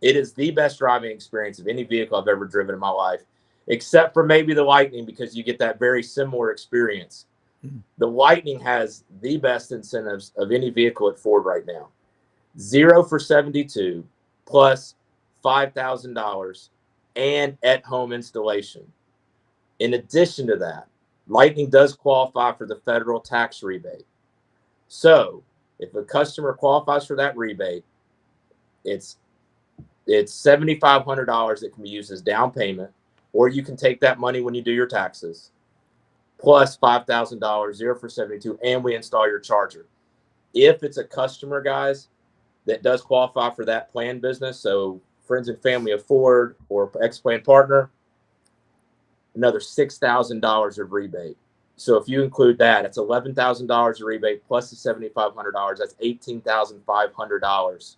It is the best driving experience of any vehicle I've ever driven in my life, except for maybe the Lightning, because you get that very similar experience. The Lightning has the best incentives of any vehicle at Ford right now. 0 for 72 plus $5,000 and at-home installation. In addition to that, Lightning does qualify for the federal tax rebate. So if a customer qualifies for that rebate, it's $7,500 that can be used as down payment, or you can take that money when you do your taxes, plus $5,000, 0 for 72, and we install your charger. If it's a customer, guys, that does qualify for that plan business, so friends and family of Ford or X-Plan partner, another $6,000 of rebate. So if you include that, it's $11,000 of rebate plus the $7,500. That's $18,500.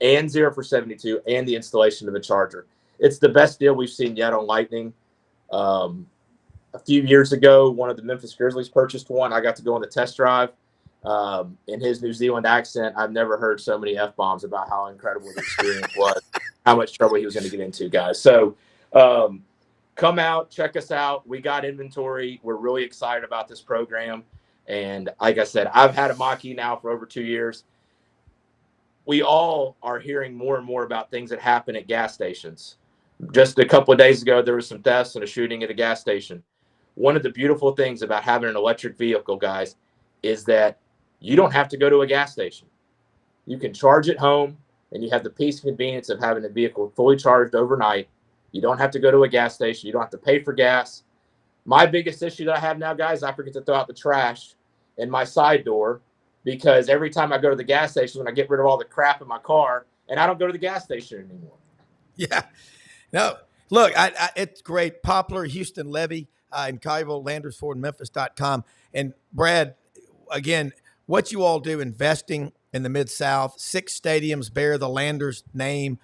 And 0 for 72, and the installation of the charger. It's the best deal we've seen yet on Lightning. A few years ago, one of the Memphis Grizzlies purchased one. I got to go on the test drive. In his New Zealand accent, I've never heard so many F-bombs about how incredible the experience was, how much trouble he was going to get into, guys. So come out, check us out. We got inventory. We're really excited about this program. And like I said, I've had a Mach-E now for over 2 years. We all are hearing more and more about things that happen at gas stations. Just a couple of days ago, there was some deaths and a shooting at a gas station. One of the beautiful things about having an electric vehicle, guys, is that you don't have to go to a gas station. You can charge at home, and you have the peace and convenience of having a vehicle fully charged overnight. You don't have to go to a gas station. You don't have to pay for gas. My biggest issue that I have now, guys, I forget to throw out the trash in my side door, because every time I go to the gas station, when I get rid of all the crap in my car, and I don't go to the gas station anymore. Yeah. No, look, it's great. Poplar, Houston, Levy, in Colleyville, LandersFordMemphis.com. And Brad, again, what you all do investing in the Mid-South. 6 stadiums bear the Landers name,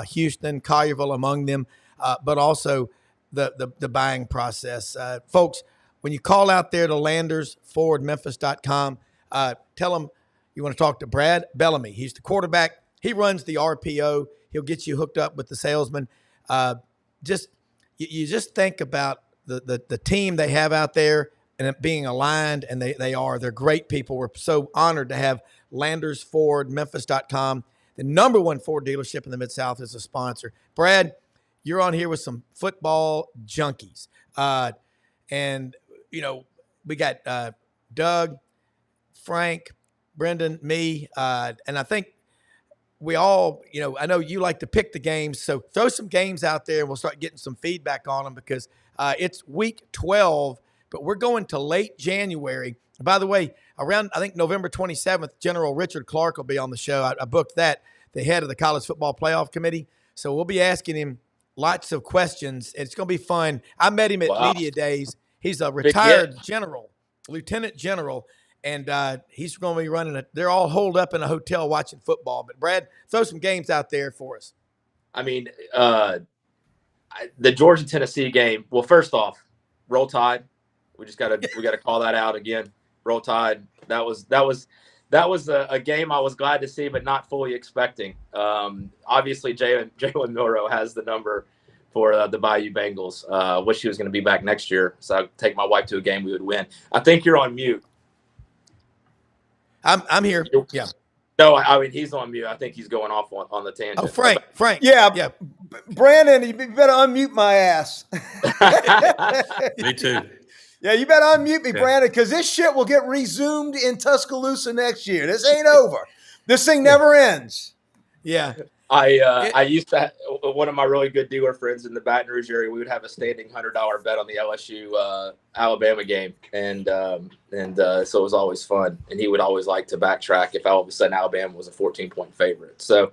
Houston, Collierville among them, but also the buying process. Folks, when you call out there to LandersForwardMemphis.com, tell them you want to talk to Brad Bellamy. He's the quarterback. He runs the RPO. He'll get you hooked up with the salesman. You just think about the team they have out there and it being aligned, and they're great people. We're so honored to have LandersForwardMemphis.com, the number one Ford dealership in the Mid-South, as a sponsor. Brad, you're on here with some football junkies. And, we got Doug, Frank, Brendan, me, and I think we all, I know you like to pick the games, so throw some games out there and we'll start getting some feedback on them because it's week 12, but we're going to late January. By the way, around, I think, November 27th, General Richard Clark will be on the show. I booked that, the head of the College Football Playoff Committee. So we'll be asking him lots of questions. It's going to be fun. I met him at Media Days. He's a retired general, lieutenant general, and he's going to be running they're all holed up in a hotel watching football. But, Brad, throw some games out there for us. I mean, the Georgia-Tennessee game, well, first off, Roll Tide. We got to call that out again. Roll Tide. That was a game I was glad to see, but not fully expecting. Obviously, Jalen Milroe has the number for the Bayou Bengals. Wish he was going to be back next year, so I'd take my wife to a game we would win. I think you're on mute. I'm here. Yeah. No, I mean, he's on mute. I think he's going off on the tangent. Oh, Frank. Yeah. Brandon, you better unmute my ass. Me too. Yeah, you better unmute me, Brandon, because this shit will get resumed in Tuscaloosa next year. This ain't over. This thing never ends. Yeah. I used to one of my really good dealer friends in the Baton Rouge area. We would have a standing $100 bet on the LSU Alabama game, and so it was always fun. And he would always like to backtrack if all of a sudden Alabama was a 14-point favorite. So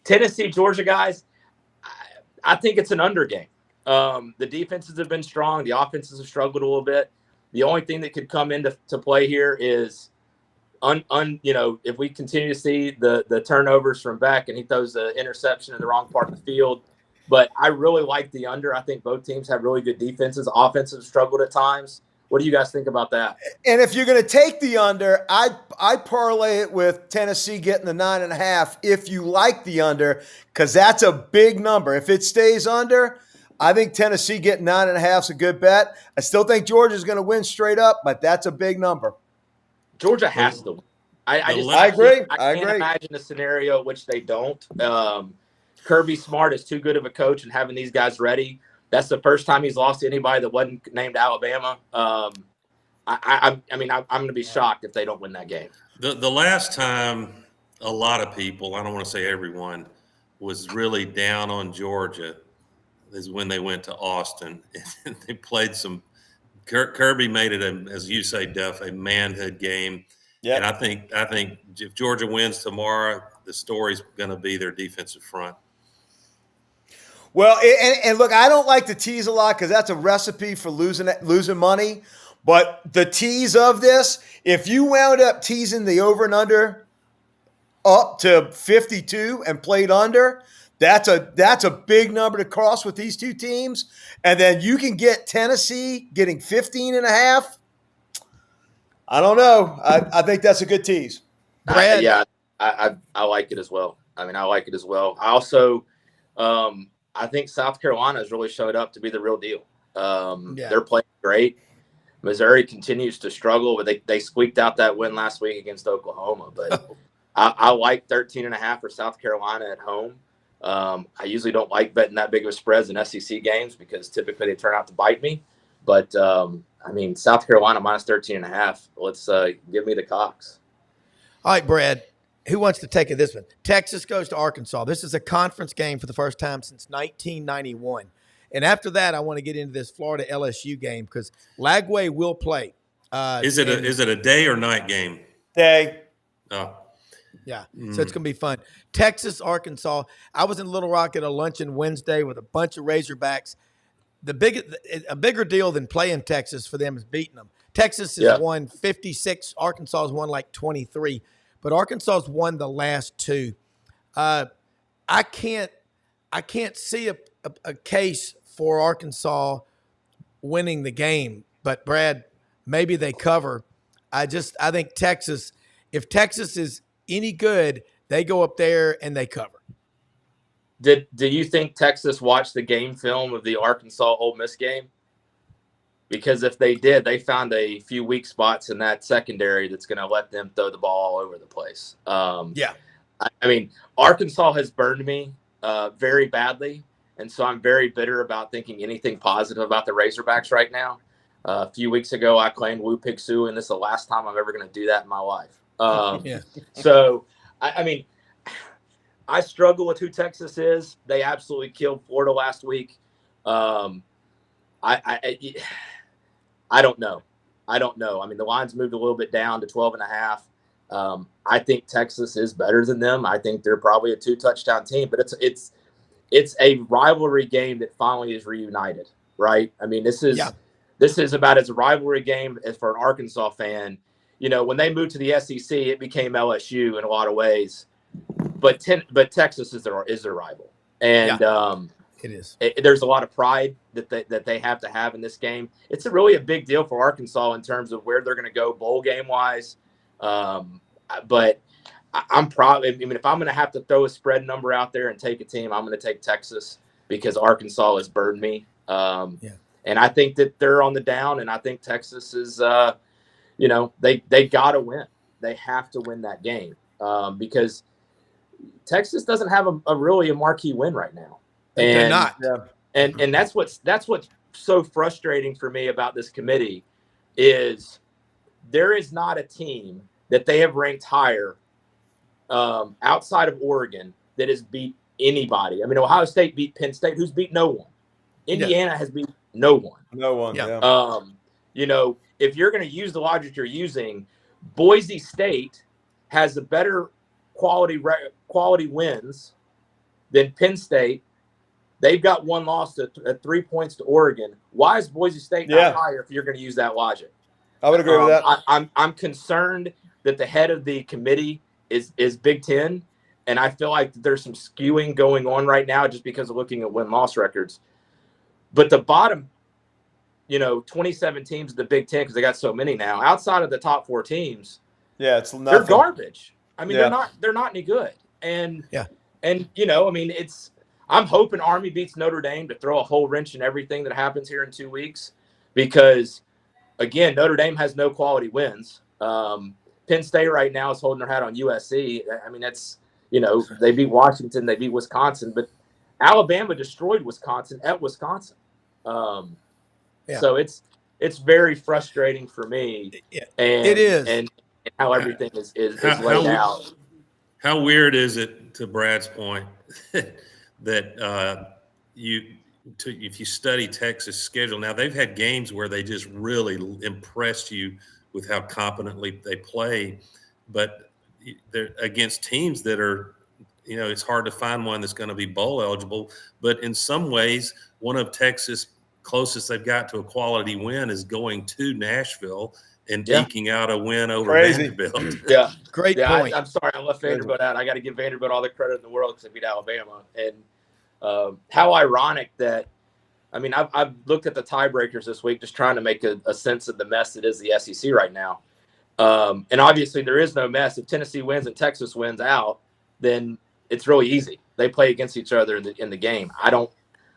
Tennessee, Georgia guys, I think it's an under game. The defenses have been strong. The offenses have struggled a little bit. The only thing that could come into play here is if we continue to see the turnovers from Beck and he throws the interception in the wrong part of the field. But I really like the under. I think both teams have really good defenses. Offenses struggled at times. What do you guys think about that? And if you're going to take the under, I parlay it with Tennessee getting the 9.5 if you like the under, because that's a big number. If it stays under, I think Tennessee getting 9.5 is a good bet. I still think Georgia's going to win straight up, but that's a big number. Georgia has to win. I agree. I can't imagine a scenario in which they don't. Kirby Smart is too good of a coach and having these guys ready. That's the first time he's lost to anybody that wasn't named Alabama. I'm going to be shocked if they don't win that game. The last time a lot of people, I don't want to say everyone, was really down on Georgia is when they went to Austin and they played some. Kirby made it, as you say, Duff, a manhood game. Yep. And I think if Georgia wins tomorrow, the story's going to be their defensive front. Well, and look, I don't like to tease a lot because that's a recipe for losing money. But the tease of this, if you wound up teasing the over and under up to 52 and played under, that's a big number to cross with these two teams. And then you can get Tennessee getting 15.5. I don't know. I think that's a good tease. Brad? I like it as well. I like it as well. I also I think South Carolina has really showed up to be the real deal. They're playing great. Missouri continues to struggle, but they squeaked out that win last week against Oklahoma. But I like 13.5 for South Carolina at home. I usually don't like betting that big of spreads in SEC games because typically they turn out to bite me. But, South Carolina minus 13.5. Let's give me the Cox. All right, Brad, who wants to take it this one? Texas goes to Arkansas. This is a conference game for the first time since 1991. And after that, I want to get into this Florida LSU game because Lagway will play. Is it a day or night game? Day. Oh. Yeah, so it's going to be fun. Texas, Arkansas. I was in Little Rock at a luncheon Wednesday with a bunch of Razorbacks. A bigger deal than playing Texas for them is beating them. Texas has won 56. Arkansas has won like 23. but Arkansas's won the last two. I can't see a case for Arkansas winning the game. But Brad, maybe they cover. I think Texas. If Texas is any good, they go up there and they cover. Do you think Texas watched the game film of the Arkansas Ole Miss game? Because if they did, they found a few weak spots in that secondary that's going to let them throw the ball all over the place. Yeah. I mean, Arkansas has burned me very badly, and so I'm very bitter about thinking anything positive about the Razorbacks right now. A few weeks ago, I claimed Wu Pig Sue, and this is the last time I'm ever going to do that in my life. So, I mean, I struggle with who Texas is. They absolutely killed Florida last week. I don't know. I mean, the line's moved a little bit down to 12.5. I think Texas is better than them. I think they're probably a 2-touchdown team, but it's a rivalry game that finally is reunited, right? I mean, this is about as a rivalry game as for an Arkansas fan. You know, when they moved to the SEC, it became LSU in a lot of ways, but Texas is their rival, and it is. There's a lot of pride that they have to have in this game. It's really a big deal for Arkansas in terms of where they're going to go bowl game wise. But I'm probably, I mean, if I'm going to have to throw a spread number out there and take a team, I'm going to take Texas because Arkansas has burned me. And I think that they're on the down, and I think Texas is, they got to win. They have to win that game because Texas doesn't have a really marquee win right now. And, they're not. And that's what's so frustrating for me about this committee is there is not a team that they have ranked higher outside of Oregon that has beat anybody. I mean, Ohio State beat Penn State, who's beat no one. Indiana has beat no one. No one. If you're going to use the logic you're using, Boise State has a better quality wins than Penn State. They've got one loss at 3 points to Oregon. Why is Boise State not higher if you're going to use that logic? I would agree with that. I'm concerned that the head of the committee is Big Ten, and I feel like there's some skewing going on right now just because of looking at win-loss records. But the bottom, 27 teams of the Big Ten, because they got so many now, outside of the top 4 teams, it's nothing. they're garbage. I mean, they're not any good. And I'm hoping Army beats Notre Dame to throw a whole wrench in everything that happens here in 2 weeks because, again, Notre Dame has no quality wins. Penn State right now is holding their hat on USC. I mean, that's, they beat Washington, they beat Wisconsin, but Alabama destroyed Wisconsin at Wisconsin. So it's very frustrating for me. And, it is. And how everything is laid out. How weird is it, to Brad's point, that if you study Texas' schedule, now they've had games where they just really impressed you with how competently they play, but they're against teams that are, it's hard to find one that's going to be bowl eligible. But in some ways, one of Texas' closest they've got to a quality win is going to Nashville and eking out a win over Vanderbilt. Great point. I'm sorry, I left Vanderbilt out. I got to give Vanderbilt all the credit in the world because they beat Alabama. And how ironic that, I mean, I've looked at the tiebreakers this week just trying to make a sense of the mess that is the SEC right now. And obviously there is no mess. If Tennessee wins and Texas wins out, then it's really easy. They play against each other in the game.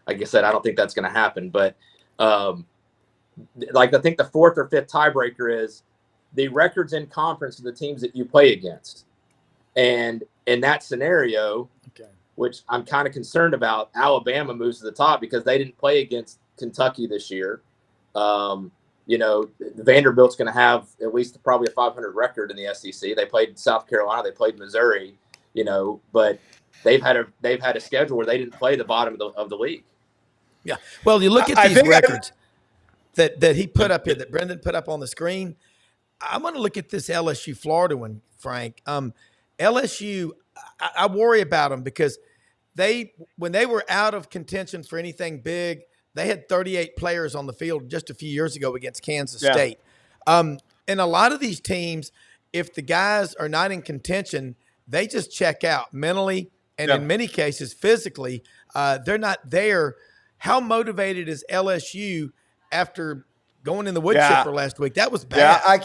Like I said, I don't think that's going to happen. But I think the 4th or 5th tiebreaker is the records in conference of the teams that you play against. And in that scenario, which I'm kind of concerned about, Alabama moves to the top because they didn't play against Kentucky this year. Vanderbilt's going to have at least probably a 500 record in the SEC. They played South Carolina, they played Missouri, but they've had a schedule where they didn't play the bottom of the league. Yeah. Well, you look at these records that he put up here, that Brendan put up on the screen. I'm going to look at this LSU Florida one, Frank. LSU, I worry about them because when they were out of contention for anything big, they had 38 players on the field just a few years ago against Kansas State. And a lot of these teams, if the guys are not in contention, they just check out mentally and in many cases physically. They're not there. How motivated is LSU after going in the wood chipper last week? That was bad. I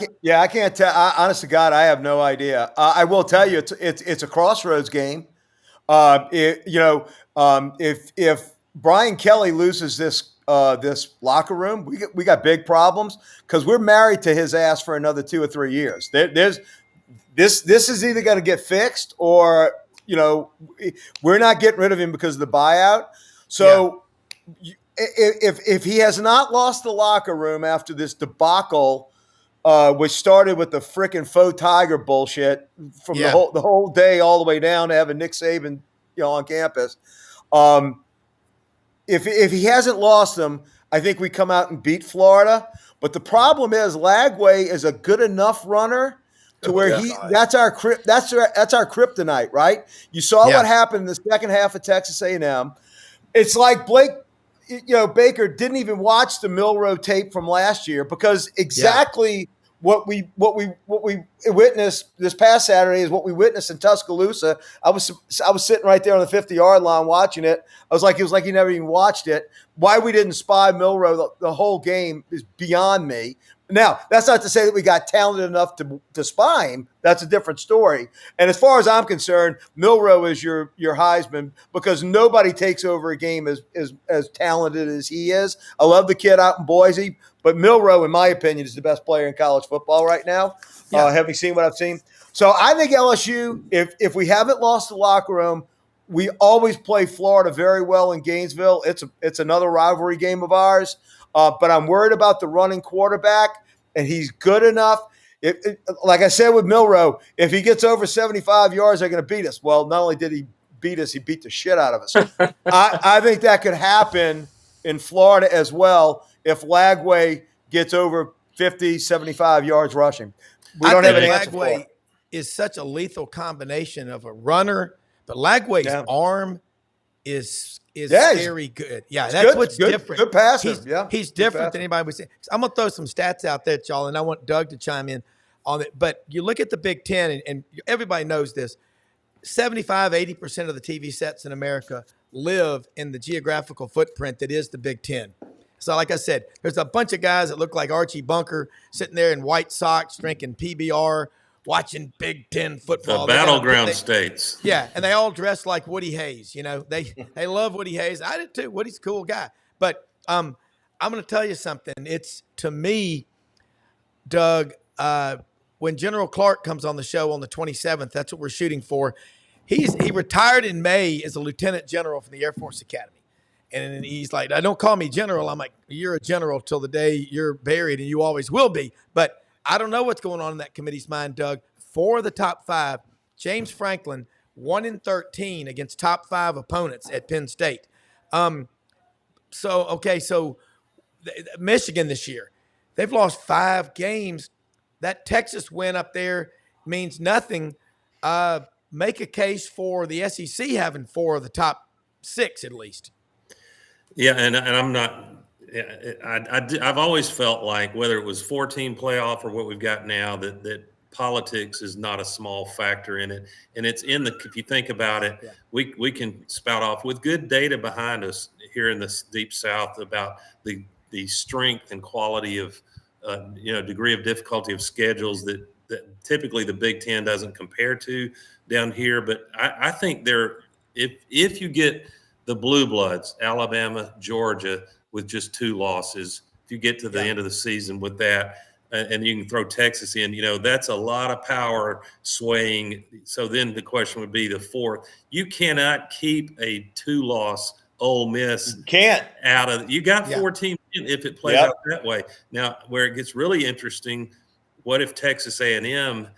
can't tell. Honest to God, I have no idea. I will tell you, it's a crossroads game. If Brian Kelly loses this locker room, we got big problems because we're married to his ass for another 2 or 3 years. This is either going to get fixed or we're not getting rid of him because of the buyout. So if he has not lost the locker room after this debacle, which started with the frickin' faux tiger bullshit from the whole day all the way down to having Nick Saban, on campus. If he hasn't lost them, I think we come out and beat Florida. But the problem is Lagway is a good enough runner to where that's our kryptonite, right? You saw what happened in the second half of Texas A&M. It's like Baker didn't even watch the Milroe tape from last year because exactly what we witnessed this past Saturday is what we witnessed in Tuscaloosa. I was sitting right there on the 50-yard line watching it. It was like he never even watched it. Why we didn't spy Milroe the whole game is beyond me. Now, that's not to say that we got talented enough to spy him. That's a different story. And as far as I'm concerned, Milroe is your Heisman because nobody takes over a game as talented as he is. I love the kid out in Boise, but Milroe, in my opinion, is the best player in college football right now, having seen what I've seen. So I think LSU, if we haven't lost the locker room, we always play Florida very well in Gainesville. It's another rivalry game of ours. But I'm worried about the running quarterback, and he's good enough. Like I said with Milroe, if he gets over 75 yards, they're going to beat us. Well, not only did he beat us, he beat the shit out of us. I think that could happen in Florida as well if Lagway gets over 50, 75 yards rushing. We don't have an answer for it. Lagway is such a lethal combination of a runner, but Lagway's arm is very good. Yeah, that's what's different. Good passer. He's different than anybody would say. I'm going to throw some stats out there, y'all, and I want Doug to chime in on it. But you look at the Big Ten, and everybody knows this. 75, 80% of the TV sets in America live in the geographical footprint that is the Big Ten. So like I said, there's a bunch of guys that look like Archie Bunker sitting there in white socks drinking PBR, watching Big Ten football. The battleground states. Yeah, and they all dress like Woody Hayes. They love Woody Hayes. I did too. Woody's a cool guy. But I'm going to tell you something. It's, to me, Doug, when General Clark comes on the show on the 27th, that's what we're shooting for. He retired in May as a lieutenant general from the Air Force Academy. And he's like, don't call me general. I'm like, you're a general till the day you're buried, and you always will be. But I don't know what's going on in that committee's mind, Doug. 4 of the top 5, James Franklin, 1-13 against top 5 opponents at Penn State. So Michigan this year, they've lost 5 games. That Texas win up there means nothing. Make a case for the SEC having 4 of the top 6 at least. Yeah, and I'm not. I've always felt like whether it was 14 playoff or what we've got now, that politics is not a small factor in it, and it's if you think about it, we can spout off with good data behind us here in the Deep South about the strength and quality of degree of difficulty of schedules that typically the Big Ten doesn't compare to down here. But I think if you get the blue bloods, Alabama, Georgia, with just 2 losses, if you get to the end of the season with that, and you can throw Texas in, that's a lot of power swaying. So then the question would be the 4th. You cannot keep a 2-loss Ole Miss out of. You got 4 teams in if it plays out that way. Now, where it gets really interesting, what if Texas A&M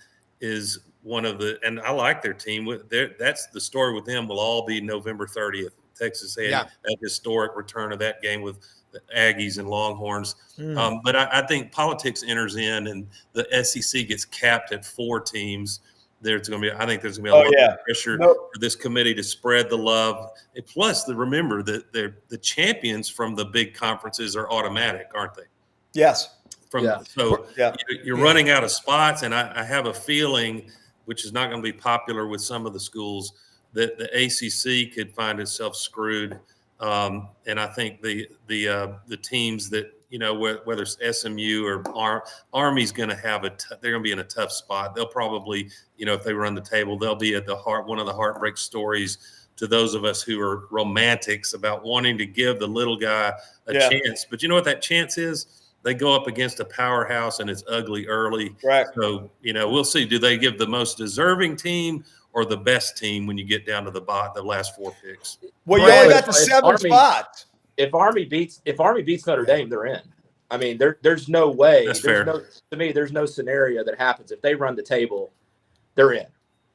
is one of the? And I like their team. That's the story with them. Will all be November 30th. Texas A&M, that historic return of that game with the Aggies and Longhorns. But I think politics enters in, and the SEC gets capped at 4 teams. I think there's going to be a lot of pressure for this committee to spread the love. And plus, remember that the champions from the big conferences are automatic, aren't they? Yes. You're running out of spots, and I have a feeling, which is not going to be popular with some of the schools, that the ACC could find itself screwed. And I think the teams that, whether it's SMU or Army's going to have they're going to be in a tough spot. They'll probably, if they run the table, they'll be at one of the heartbreak stories to those of us who are romantics about wanting to give the little guy a chance. But you know what that chance is? They go up against a powerhouse and it's ugly early. Right. So, we'll see. Do they give the most deserving team or the best team when you get down to the last 4 picks? Well, you only got the 7 spots. If Army beats Notre Dame, they're in. I mean, there's no way. That's fair. To me, there's no scenario that happens. If they run the table, they're in.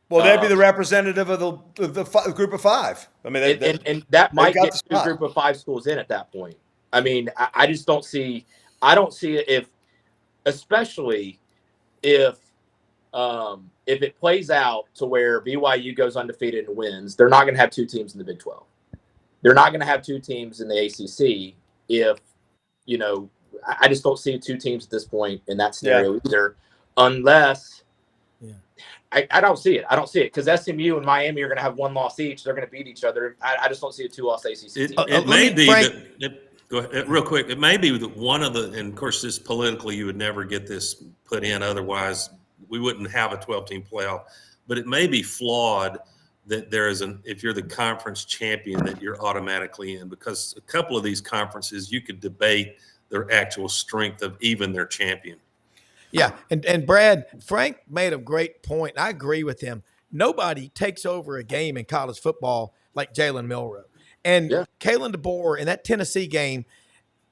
Well, they'd be the representative of the group of 5. I mean, and that might get 2 group of 5 schools in at that point. I mean, I just don't see. I don't see it especially if it plays out to where BYU goes undefeated and wins. They're not going to have 2 teams in the Big 12. They're not going to have 2 teams in the ACC if, I just don't see 2 teams at this point in that scenario either, unless I don't see it. I don't see it because SMU and Miami are going to have 1 loss each. They're going to beat each other. I just don't see a 2-loss ACC team. It may be go ahead, real quick. It may be that one of and of course, this politically, you would never get this put in. Otherwise, we wouldn't have a 12-team playoff. But it may be flawed that there is if you're the conference champion, that you're automatically in, because a couple of these conferences, you could debate their actual strength of even their champion. Yeah, and Brad, Frank made a great point. I agree with him. Nobody takes over a game in college football like Jalen Milroe. And Kalen DeBoer in that Tennessee game,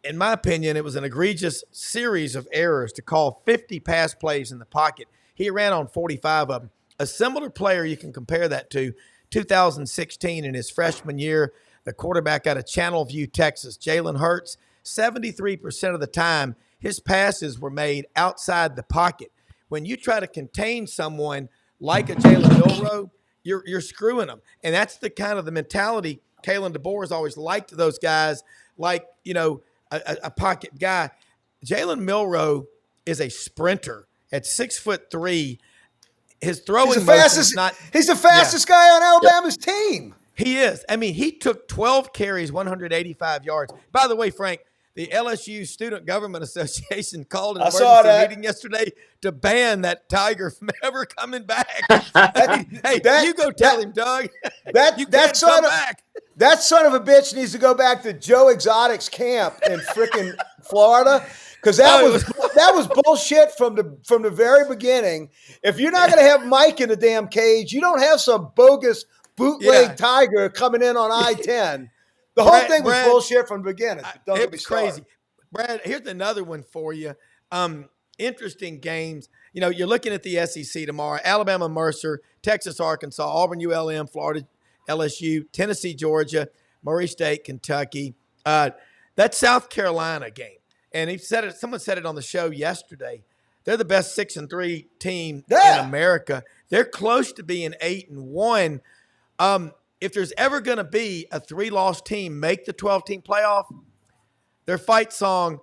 in my opinion, it was an egregious series of errors to call 50 pass plays in the pocket. He ran on 45 of them. A similar player you can compare that to 2016 in his freshman year, the quarterback out of Channelview, Texas, Jalen Hurts. 73% of the time, his passes were made outside the pocket. When you try to contain someone like a Jalen Milroe, you're screwing them. And that's the kind of the mentality Kalen DeBoer has always liked those guys, like, a pocket guy. Jalen Milroe is a sprinter at 6'3". His throwing motion is not. He's the fastest guy on Alabama's team. He is. I mean, he took 12 carries, 185 yards. By the way, Frank, the LSU Student Government Association called an emergency meeting yesterday to ban that Tiger from ever coming back. You go tell him, Doug. That son of a bitch needs to go back to Joe Exotic's camp in frickin' Florida, because that was bullshit from the very beginning. If you're not going to have Mike in the damn cage, you don't have some bogus bootleg Tiger coming in on I-10. The whole thing was bullshit from the beginning. It was crazy. Brad, here's another one for you. Interesting games. You're looking at the SEC tomorrow. Alabama, Mercer, Texas, Arkansas, Auburn, ULM, Florida, LSU, Tennessee, Georgia, Murray State, Kentucky. That's South Carolina game. And someone said it on the show yesterday. They're the best 6-3 team in America. They're close to being 8-1. If there's ever going to be a 3-loss team make the 12-team playoff, their fight song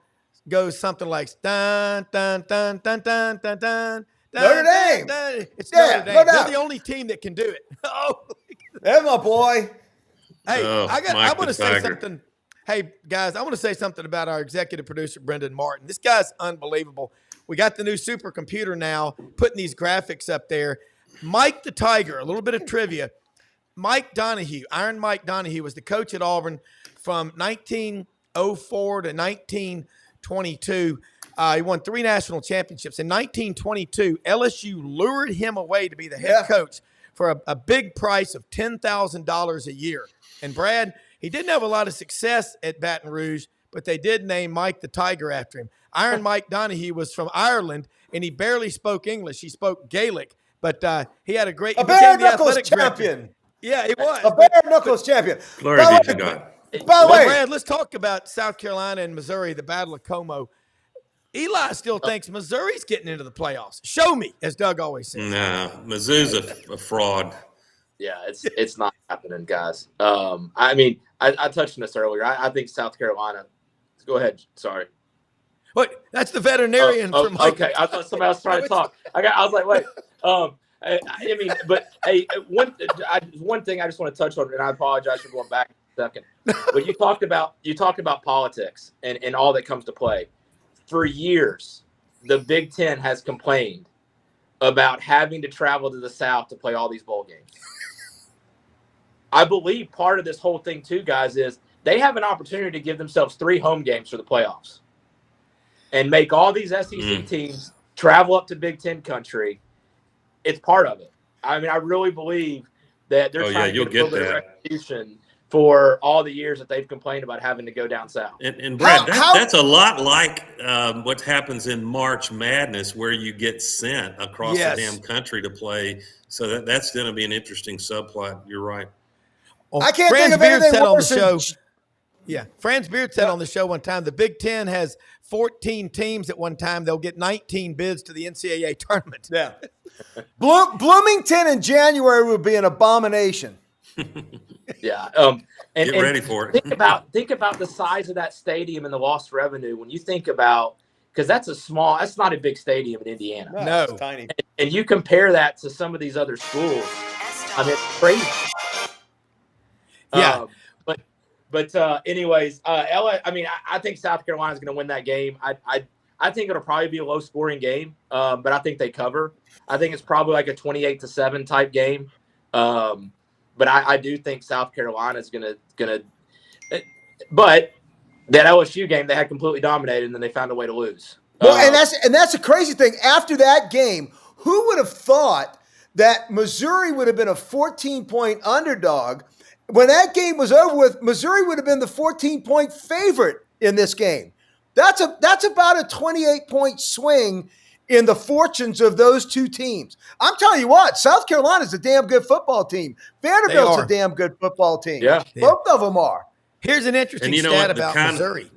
goes something like dun dun dun dun dun dun dun. Notre Dame. It's Notre Dame. They're the only team that can do it. Hey, my boy. Hey, I want to say something. Hey, guys, I want to say something about our executive producer, Brendan Martin. This guy's unbelievable. We got the new supercomputer now, putting these graphics up there. Mike the Tiger, a little bit of trivia. Mike Donahue, Iron Mike Donahue, was the coach at Auburn from 1904 to 1922. He won 3 national championships. In 1922, LSU lured him away to be the head coach for a big price of $10,000 a year. And Brad, he didn't have a lot of success at Baton Rouge, but they did name Mike the Tiger after him. Iron Mike Donahue was from Ireland, and he barely spoke English. He spoke Gaelic, but he had a bare knuckles champion. Yeah, he was. A bare knuckles champion. Glory be to God. By the way, Brad, let's talk about South Carolina and Missouri, the Battle of Como. Eli still thinks Missouri's getting into the playoffs. Show me, as Doug always says. No, Mizzou's a fraud. Yeah, it's not happening, guys. I mean, I touched on this earlier. I think South Carolina. Go ahead. Sorry. What? That's the veterinarian from like. Okay, I thought somebody else trying to talk. I was like, wait. I mean, but hey, one thing I just want to touch on, and I apologize for going back a second. But you talked about politics and all that comes to play. For years, the Big Ten has complained about having to travel to the South to play all these bowl games. I believe part of this whole thing too, guys, is they have an opportunity to give themselves 3 home games for the playoffs and make all these SEC teams travel up to Big Ten country. It's part of it. I mean, I really believe that they're trying to get a little bit of recognition for all the years that they've complained about having to go down south. And Brad, that's a lot like what happens in March Madness, where you get sent across the damn country to play. So that's going to be an interesting subplot. You're right. Well, I can't think of anything worse than Yeah, Franz Beard said on the show one time, the Big Ten has 14 teams at one time. They'll get 19 bids to the NCAA tournament. Yeah. Bloomington in January would be an abomination. Yeah. Get ready for it. Think about the size of that stadium and the lost revenue when you think about, because that's not a big stadium in Indiana. No. It's tiny. And you compare that to some of these other schools. I mean, it's crazy. Yeah. But anyways, I mean, I think South Carolina is going to win that game. I think it'll probably be a low scoring game, but I think they cover. I think it's probably like a 28-7 type game. But I do think South Carolina is gonna. But that LSU game, they had completely dominated, and then they found a way to lose. Well, and that's a crazy thing. After that game, who would have thought that Missouri would have been a 14-point underdog? When that game was over with, Missouri would have been the 14-point favorite in this game. That's about a 28-point swing in the fortunes of those two teams. I'm telling you what, South Carolina's a damn good football team. Vanderbilt's a damn good football team. Yeah. Both of them are. Here's an interesting stat about Missouri.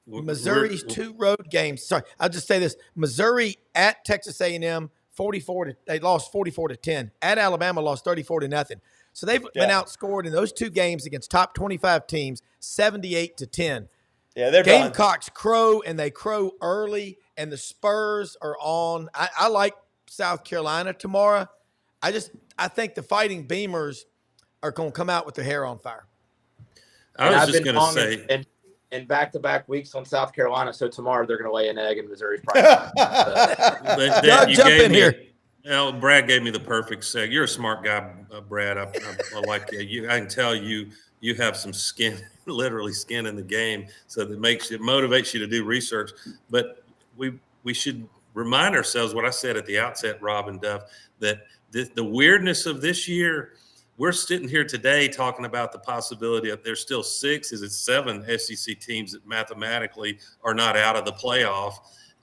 Missouri's 2 road games. Sorry, I'll just say this. Missouri at Texas A&M, they lost 44-10. At Alabama, lost 34-0. So they've been outscored in those 2 games against top 25 teams, 78-10. Yeah, they're Gamecocks crow, and they crow early, and the Spurs are on. I like South Carolina tomorrow. I think the Fighting Beamers are going to come out with their hair on fire. I was just going to say, in back-to-back weeks on South Carolina, so tomorrow they're going to lay an egg in Missouri's price. Jump in here. Well, Brad gave me the perfect seg. You're a smart guy, Brad. I like you. I can tell you have some skin, literally skin in the game, so that motivates you to do research. But we should remind ourselves what I said at the outset, Rob and Duff, that the weirdness of this year. We're sitting here today talking about the possibility of there's still 7 SEC teams that mathematically are not out of the playoff.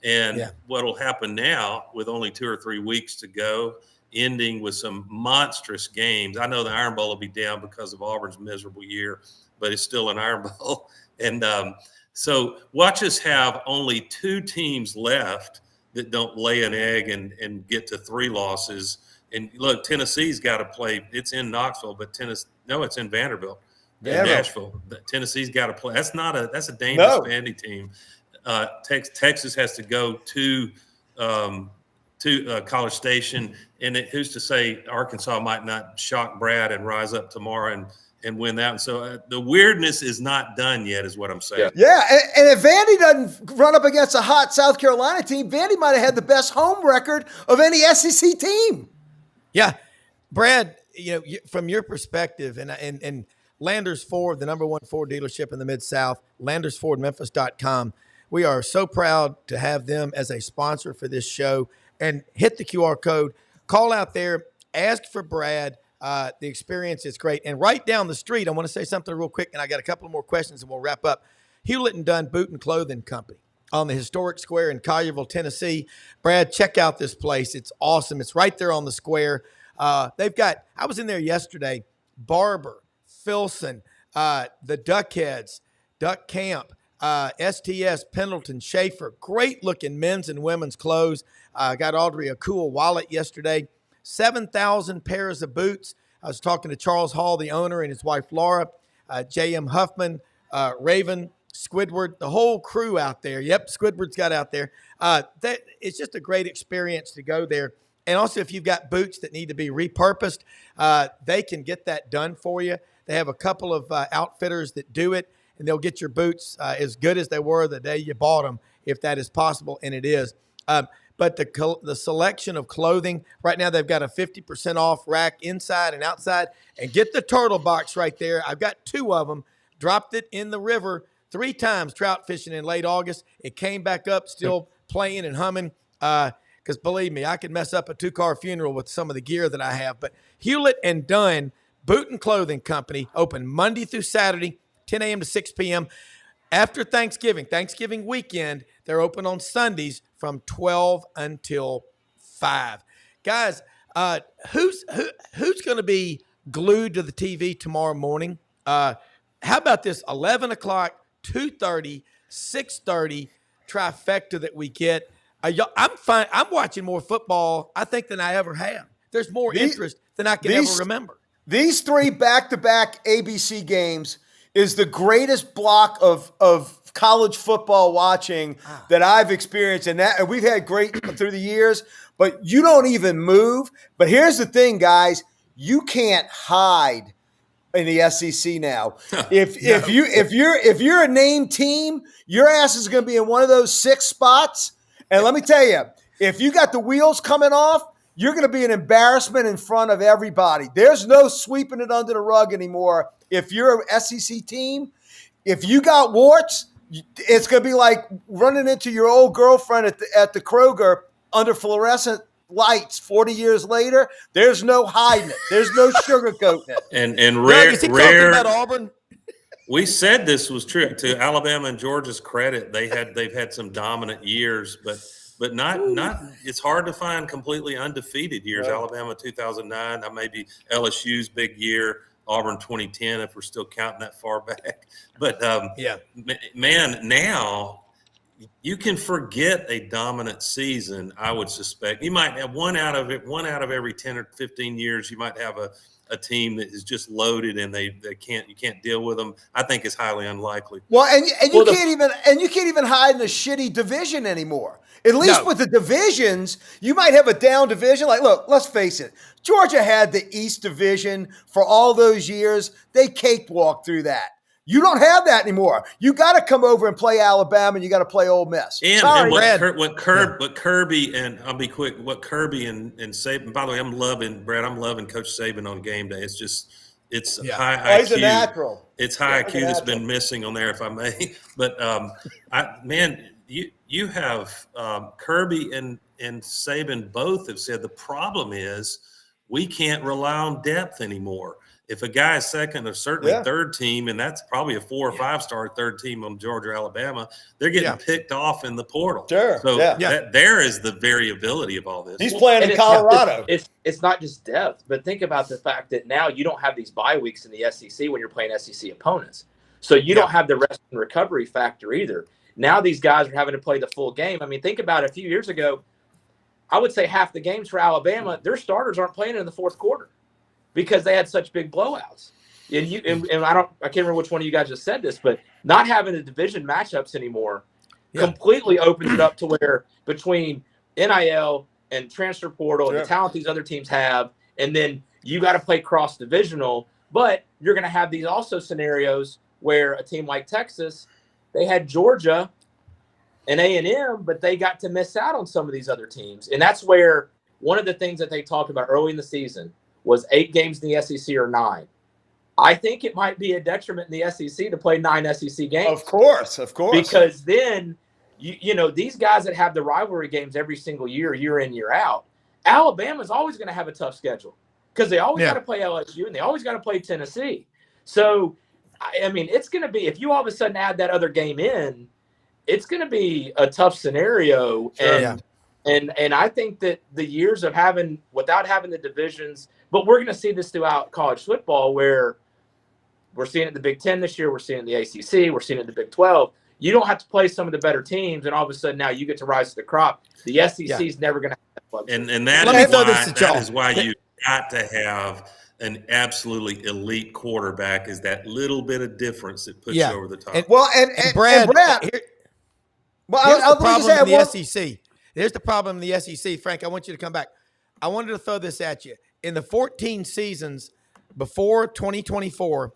And what'll happen now with only 2 or 3 weeks to go, ending with some monstrous games. I know the Iron Bowl will be down because of Auburn's miserable year, but it's still an Iron Bowl. And so watch us have only 2 teams left that don't lay an egg and get to 3 losses. And look, Tennessee's got to play. It's in Knoxville, but it's in Vanderbilt, Nashville. Tennessee's got to play. That's a dangerous Vandy team. Texas has to go to College Station, and who's to say Arkansas might not shock Brad and rise up tomorrow and win that. And so the weirdness is not done yet, is what I'm saying. Yeah, and if Vandy doesn't run up against a hot South Carolina team, Vandy might have had the best home record of any SEC team. Yeah, Brad, from your perspective, and Landers Ford, the number 1 Ford dealership in the Mid-South, LandersFordMemphis.com. We are so proud to have them as a sponsor for this show. And hit the QR code, call out there, ask for Brad. The experience is great. And right down the street, I want to say something real quick, and I got a couple more questions and we'll wrap up. Hewlett & Dunn Boot and Clothing Company on the historic square in Collierville, Tennessee. Brad, check out this place. It's awesome. It's right there on the square. They've got, I was in there yesterday, Barber, Filson, the Duckheads, Duck Camp, STS, Pendleton, Schaefer. Great looking men's and women's clothes. Got Audrey a cool wallet yesterday. 7,000 pairs of boots. I was talking to Charles Hall, the owner, and his wife, Laura, J.M. Huffman, Raven, Squidward, the whole crew out there. Yep, Squidward's got out there. That it's just a great experience to go there. And also, if you've got boots that need to be repurposed, they can get that done for you. They have a couple of outfitters that do it, and they'll get your boots as good as they were the day you bought them, if that is possible, and it is. But the selection of clothing, right now they've got a 50% off rack inside and outside. And get the turtle box right there. I've got 2 of them. Dropped it in the river 3 times trout fishing in late August. It came back up, still playing and humming. Because believe me, I could mess up a 2-car funeral with some of the gear that I have. But Hewlett and Dunn Boot and Clothing Company open Monday through Saturday, 10 a.m. to 6 p.m. After Thanksgiving weekend, they're open on Sundays from 12 until 5. Guys, who's going to be glued to the TV tomorrow morning? How about this 11 o'clock, 2:30, 6:30 trifecta that we get? I'm fine. I'm watching more football, I think, than I ever have. There's more interest than I can ever remember. These 3 back-to-back ABC games is the greatest block of college football watching that I've experienced. And we've had great through the years, but you don't even move. But here's the thing, guys. You can't hide in the SEC now. If you're a named team, your ass is going to be in one of those 6 spots. And let me tell you, if you got the wheels coming off, you're going to be an embarrassment in front of everybody. There's no sweeping it under the rug anymore. If you're an SEC team, if you got warts, it's going to be like running into your old girlfriend at the Kroger under fluorescent lights 40 years later. There's no hiding it. There's no sugarcoating it. And Doug, is he talking about Auburn? We said this was true. To Alabama and Georgia's credit, they've had some dominant years, but not. It's hard to find completely undefeated years. Right. Alabama 2009, maybe LSU's big year. Auburn 2010, if we're still counting that far back. But man, now you can forget a dominant season. I would suspect you might have one out of every 10 or 15 years. You might have a team that is just loaded and you can't deal with them. I think it's highly unlikely. Well, and you can't even hide in a shitty division anymore. At least with the divisions, you might have a down division. Like, look, let's face it. Georgia had the East Division for all those years. They cakewalked through that. You don't have that anymore. You got to come over and play Alabama, and you got to play Ole Miss. What Kirby and I'll be quick. What Kirby and Saban. By the way, I'm loving Coach Saban on game day. It's high IQ. He's a natural. It's high IQ that's been missing on there, if I may. But you have Kirby and Saban both have said the problem is we can't rely on depth anymore. If a guy is second or certainly third team, and that's probably a 4 or 5-star third team on Georgia, Alabama, they're getting picked off in the portal. Sure. So there is the variability of all this. He's playing in Colorado. It's not just depth, but think about the fact that now you don't have these bye weeks in the SEC when you're playing SEC opponents. So you don't have the rest and recovery factor either. Now these guys are having to play the full game. I mean, think about it. A few years ago, I would say half the games for Alabama, their starters aren't playing in the fourth quarter because they had such big blowouts. And I can't remember which one of you guys just said this, but not having the division matchups anymore completely opens it up to where between NIL and transfer portal and the talent these other teams have, and then you got to play cross divisional, but you're going to have these also scenarios where a team like Texas, they had Georgia and A&M, but they got to miss out on some of these other teams. And that's where one of the things that they talked about early in the season was 8 games in the SEC or 9. I think it might be a detriment in the SEC to play 9 SEC games. Of course. Because then, you know, these guys that have the rivalry games every single year in, year out, Alabama's always going to have a tough schedule because they always got to play LSU and they always got to play Tennessee. So, I mean, it's going to be, if you all of a sudden add that other game in, it's going to be a tough scenario. Sure, and I think that the years of without having the divisions, but we're going to see this throughout college football where we're seeing it in the Big Ten this year, we're seeing it in the ACC, we're seeing it in the Big 12. You don't have to play some of the better teams, and all of a sudden now you get to rise to the crop. The SEC is never going to have that. And that is why you got to have an absolutely elite quarterback is that little bit of difference that puts Yeah. you over the top. And Brad, here's the problem in the SEC. Here's the problem in the SEC. Frank, I want you to come back. I wanted to throw this at you. In the 14 seasons before 2024,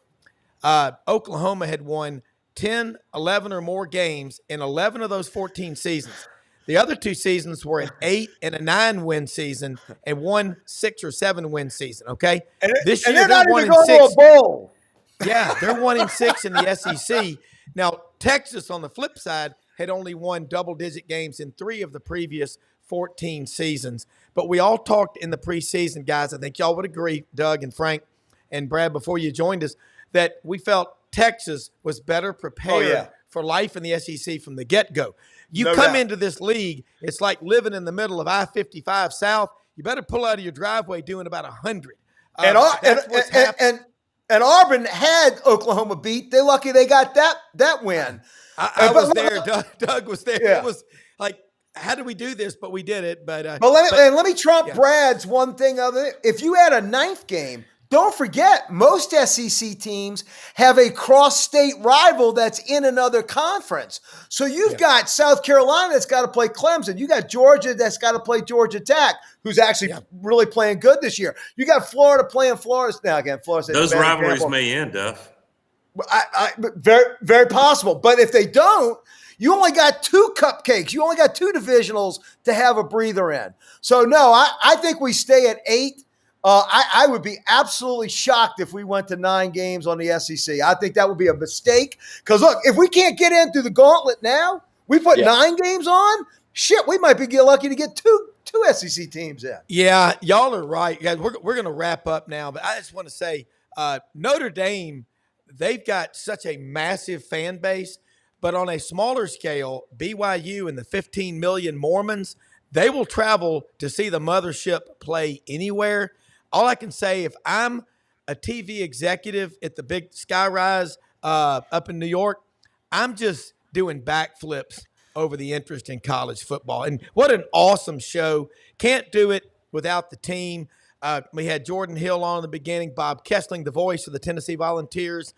Oklahoma had won 10, 11 or more games in 11 of those 14 seasons. The other 2 seasons were an 8 and a 9 win season and 1 6 or 7 win season. Okay, this year they're 1 and 6. Bowl. Yeah, they're 1 and 6 in the SEC. Now Texas, on the flip side, had only won double-digit games in 3 of the previous 14 seasons. But we all talked in the preseason, guys. I think y'all would agree, Doug and Frank and Brad, before you joined us, that we felt Texas was better prepared for life in the SEC from the get-go. You come into this league, it's like living in the middle of I-55 South. You better pull out of your driveway doing about 100. And Auburn had Oklahoma beat. They're lucky they got that win. I was there. Doug was there. Yeah. It was like, how do we do this? But we did it. But let me trump Brad's one thing other. If you had a 9th game, don't forget, most SEC teams have a cross-state rival that's in another conference. So you've got South Carolina that's got to play Clemson. You got Georgia that's got to play Georgia Tech, who's actually really playing good this year. You got Florida playing Florida. Now, again, Florida. Those rivalries may end, Duff. Very, very possible. But if they don't, you only got 2 cupcakes. You only got 2 divisionals to have a breather in. So, no, I think we stay at 8. I would be absolutely shocked if we went to 9 games on the SEC. I think that would be a mistake. Because, look, if we can't get in through the gauntlet now, we put 9 games on, shit, we might be lucky to get two SEC teams in. Yeah, y'all are right. Guys, we're going to wrap up now. But I just want to say Notre Dame, they've got such a massive fan base. But on a smaller scale, BYU and the 15 million Mormons, they will travel to see the mothership play anywhere. All I can say, if I'm a TV executive at the big Skyrise up in New York, I'm just doing backflips over the interest in college football. And what an awesome show. Can't do it without the team. We had Jordan Hill on in the beginning, Bob Kesling, the voice of the Tennessee Volunteers.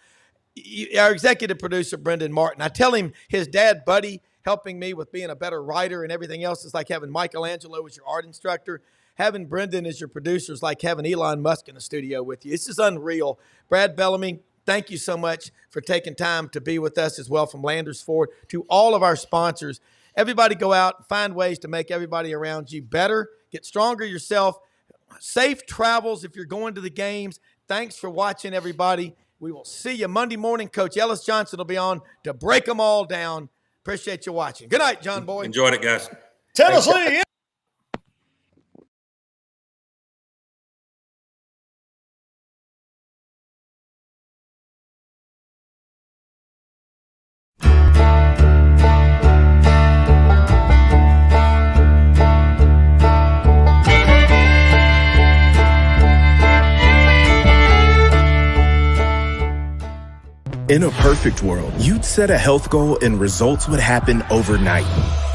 Our executive producer, Brendan Martin. I tell him his dad, Buddy, helping me with being a better writer and everything else. It's like having Michelangelo as your art instructor. Having Brendan as your producer is like having Elon Musk in the studio with you. It's just unreal. Brad Bellamy, thank you so much for taking time to be with us as well from Landers Ford. To all of our sponsors, everybody go out and find ways to make everybody around you better. Get stronger yourself. Safe travels if you're going to the games. Thanks for watching, everybody. We will see you Monday morning. Coach Ellis Johnson will be on to break them all down. Appreciate you watching. Good night, John Boy. Enjoyed it, guys. Tennessee. In a perfect world, you'd set a health goal and results would happen overnight.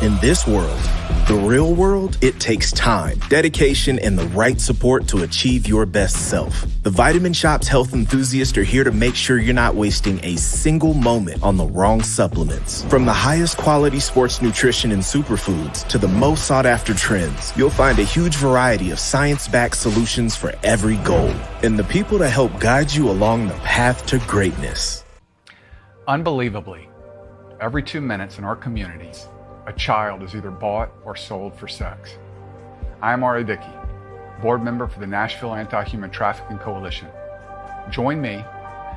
In this world, the real world, it takes time, dedication, and the right support to achieve your best self. The Vitamin Shoppe health enthusiasts are here to make sure you're not wasting a single moment on the wrong supplements. From the highest quality sports nutrition and superfoods to the most sought after trends, you'll find a huge variety of science-backed solutions for every goal. And the people to help guide you along the path to greatness. Unbelievably, every 2 minutes in our communities, a child is either bought or sold for sex. I am Ari Dickey, board member for the Nashville Anti-Human Trafficking Coalition. Join me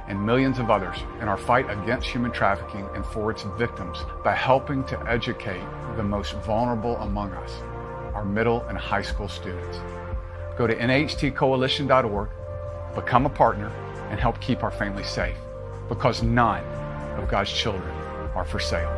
and millions of others in our fight against human trafficking and for its victims by helping to educate the most vulnerable among us, our middle and high school students. Go to nhtcoalition.org, become a partner, and help keep our families safe, because none of God's children are for sale.